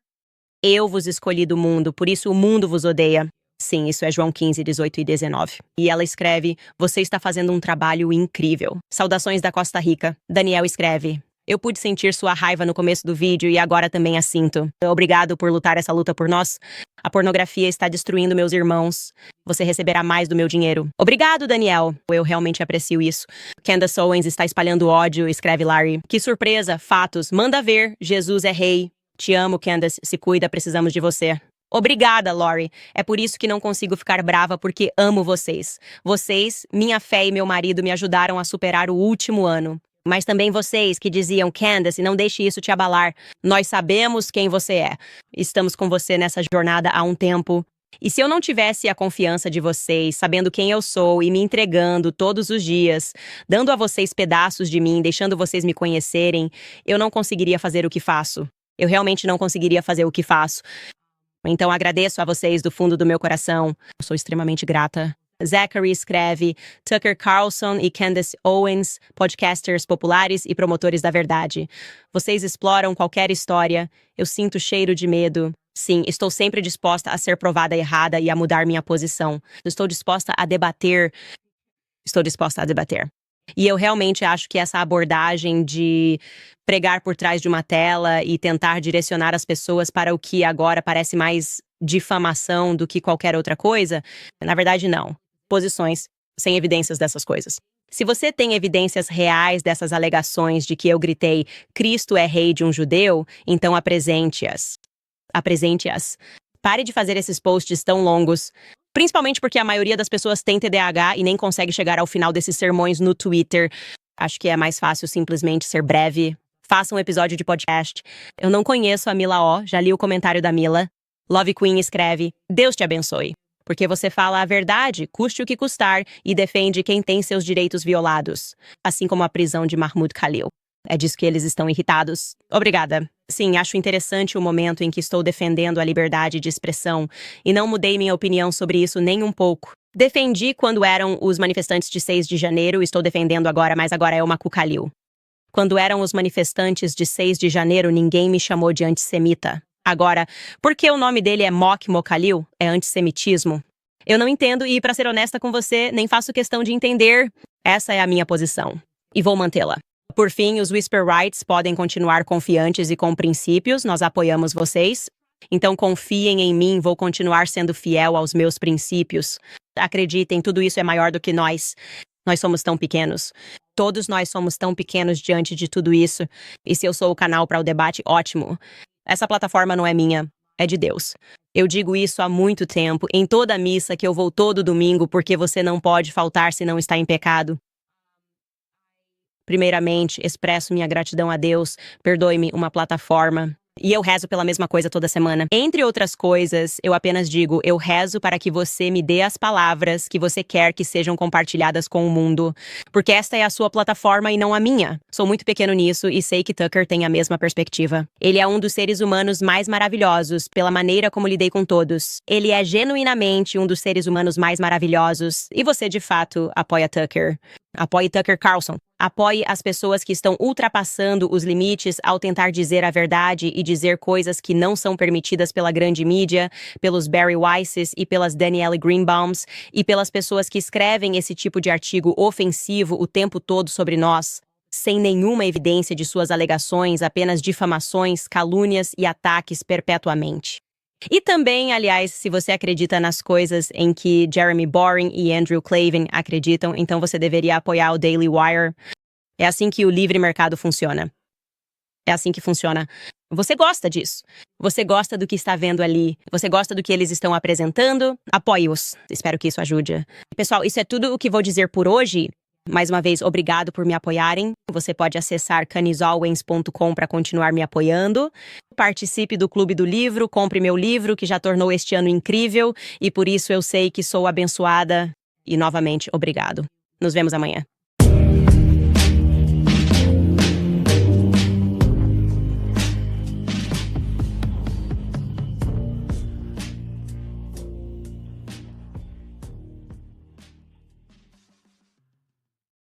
Eu vos escolhi do mundo, por isso o mundo vos odeia. Sim, isso é João 15, 18 e 19. E ela escreve, você está fazendo um trabalho incrível. Saudações da Costa Rica. Daniel escreve, eu pude sentir sua raiva no começo do vídeo e agora também a sinto. Obrigado por lutar essa luta por nós. A pornografia está destruindo meus irmãos. Você receberá mais do meu dinheiro. Obrigado, Daniel. Eu realmente aprecio isso. Candace Owens está espalhando ódio, escreve Larry. Que surpresa, fatos. Manda ver, Jesus é rei. Te amo, Candace. Se cuida, precisamos de você. Obrigada, Lori. É por isso que não consigo ficar brava, porque amo vocês. Vocês, minha fé e meu marido me ajudaram a superar o último ano. Mas também vocês que diziam, Candace, não deixe isso te abalar. Nós sabemos quem você é. Estamos com você nessa jornada há um tempo. E se eu não tivesse a confiança de vocês, sabendo quem eu sou e me entregando todos os dias, dando a vocês pedaços de mim, deixando vocês me conhecerem, eu não conseguiria fazer o que faço. Eu realmente não conseguiria fazer o que faço. Então agradeço a vocês do fundo do meu coração. Eu sou extremamente grata. Zachary escreve, Tucker Carlson e Candace Owens, podcasters populares e promotores da verdade. Vocês exploram qualquer história. Eu sinto cheiro de medo. Sim, estou sempre disposta a ser provada errada e a mudar minha posição. Estou disposta a debater. E eu realmente acho que essa abordagem de pregar por trás de uma tela e tentar direcionar as pessoas para o que agora parece mais difamação do que qualquer outra coisa, na verdade não. Posições sem evidências dessas coisas. Se você tem evidências reais dessas alegações de que eu gritei Cristo é rei de um judeu, então apresente-as. Pare de fazer esses posts tão longos. Principalmente porque a maioria das pessoas tem TDAH e nem consegue chegar ao final desses sermões no Twitter. Acho que é mais fácil simplesmente ser breve. Faça um episódio de podcast. Eu não conheço a Mila O, já li o comentário da Mila. Love Queen escreve: Deus te abençoe. Porque você fala a verdade, custe o que custar, e defende quem tem seus direitos violados. Assim como a prisão de Mahmoud Khalil. É disso que eles estão irritados. Obrigada. Sim, acho interessante o momento em que estou defendendo a liberdade de expressão e não mudei minha opinião sobre isso nem um pouco. Defendi quando eram os manifestantes de 6 de janeiro e estou defendendo agora, mas agora é o Mahmoud Khalil. Quando eram os manifestantes de 6 de janeiro, ninguém me chamou de antissemita. Agora, por que o nome dele é Mahmoud Khalil? É antissemitismo? Eu não entendo e, para ser honesta com você, nem faço questão de entender. Essa é a minha posição. E vou mantê-la. Por fim, os Whisper Rights podem continuar confiantes e com princípios, nós apoiamos vocês. Então confiem em mim, vou continuar sendo fiel aos meus princípios. Acreditem, tudo isso é maior do que nós. Nós somos tão pequenos. Todos nós somos tão pequenos diante de tudo isso. E se eu sou o canal para o debate, ótimo. Essa plataforma não é minha, é de Deus. Eu digo isso há muito tempo, em toda a missa que eu vou todo domingo, porque você não pode faltar se não está em pecado. Primeiramente, expresso minha gratidão a Deus, perdoe-me, uma plataforma. E eu rezo pela mesma coisa toda semana. Entre outras coisas, eu apenas digo, eu rezo para que você me dê as palavras que você quer que sejam compartilhadas com o mundo. Porque esta é a sua plataforma e não a minha. Sou muito pequeno nisso e sei que Tucker tem a mesma perspectiva. Ele é um dos seres humanos mais maravilhosos, pela maneira como lidei com todos. Ele é genuinamente um dos seres humanos mais maravilhosos. E você, de fato, apoia Tucker. Apoie Tucker Carlson. Apoie as pessoas que estão ultrapassando os limites ao tentar dizer a verdade e dizer coisas que não são permitidas pela grande mídia, pelos Barry Weisses e pelas Danielle Greenbaums, e pelas pessoas que escrevem esse tipo de artigo ofensivo o tempo todo sobre nós, sem nenhuma evidência de suas alegações, apenas difamações, calúnias e ataques perpetuamente. E também, aliás, se você acredita nas coisas em que Jeremy Boring e Andrew Klavan acreditam, então você deveria apoiar o Daily Wire. É assim que o livre mercado funciona. É assim que funciona. Você gosta disso. Você gosta do que está vendo ali. Você gosta do que eles estão apresentando. Apoie-os. Espero que isso ajude. Pessoal, isso é tudo o que vou dizer por hoje. Mais uma vez, obrigado por me apoiarem. Você pode acessar canisolwens.com para continuar me apoiando. Participe do Clube do Livro, compre meu livro, que já tornou este ano incrível, e por isso eu sei que sou abençoada. E, novamente, obrigado. Nos vemos amanhã.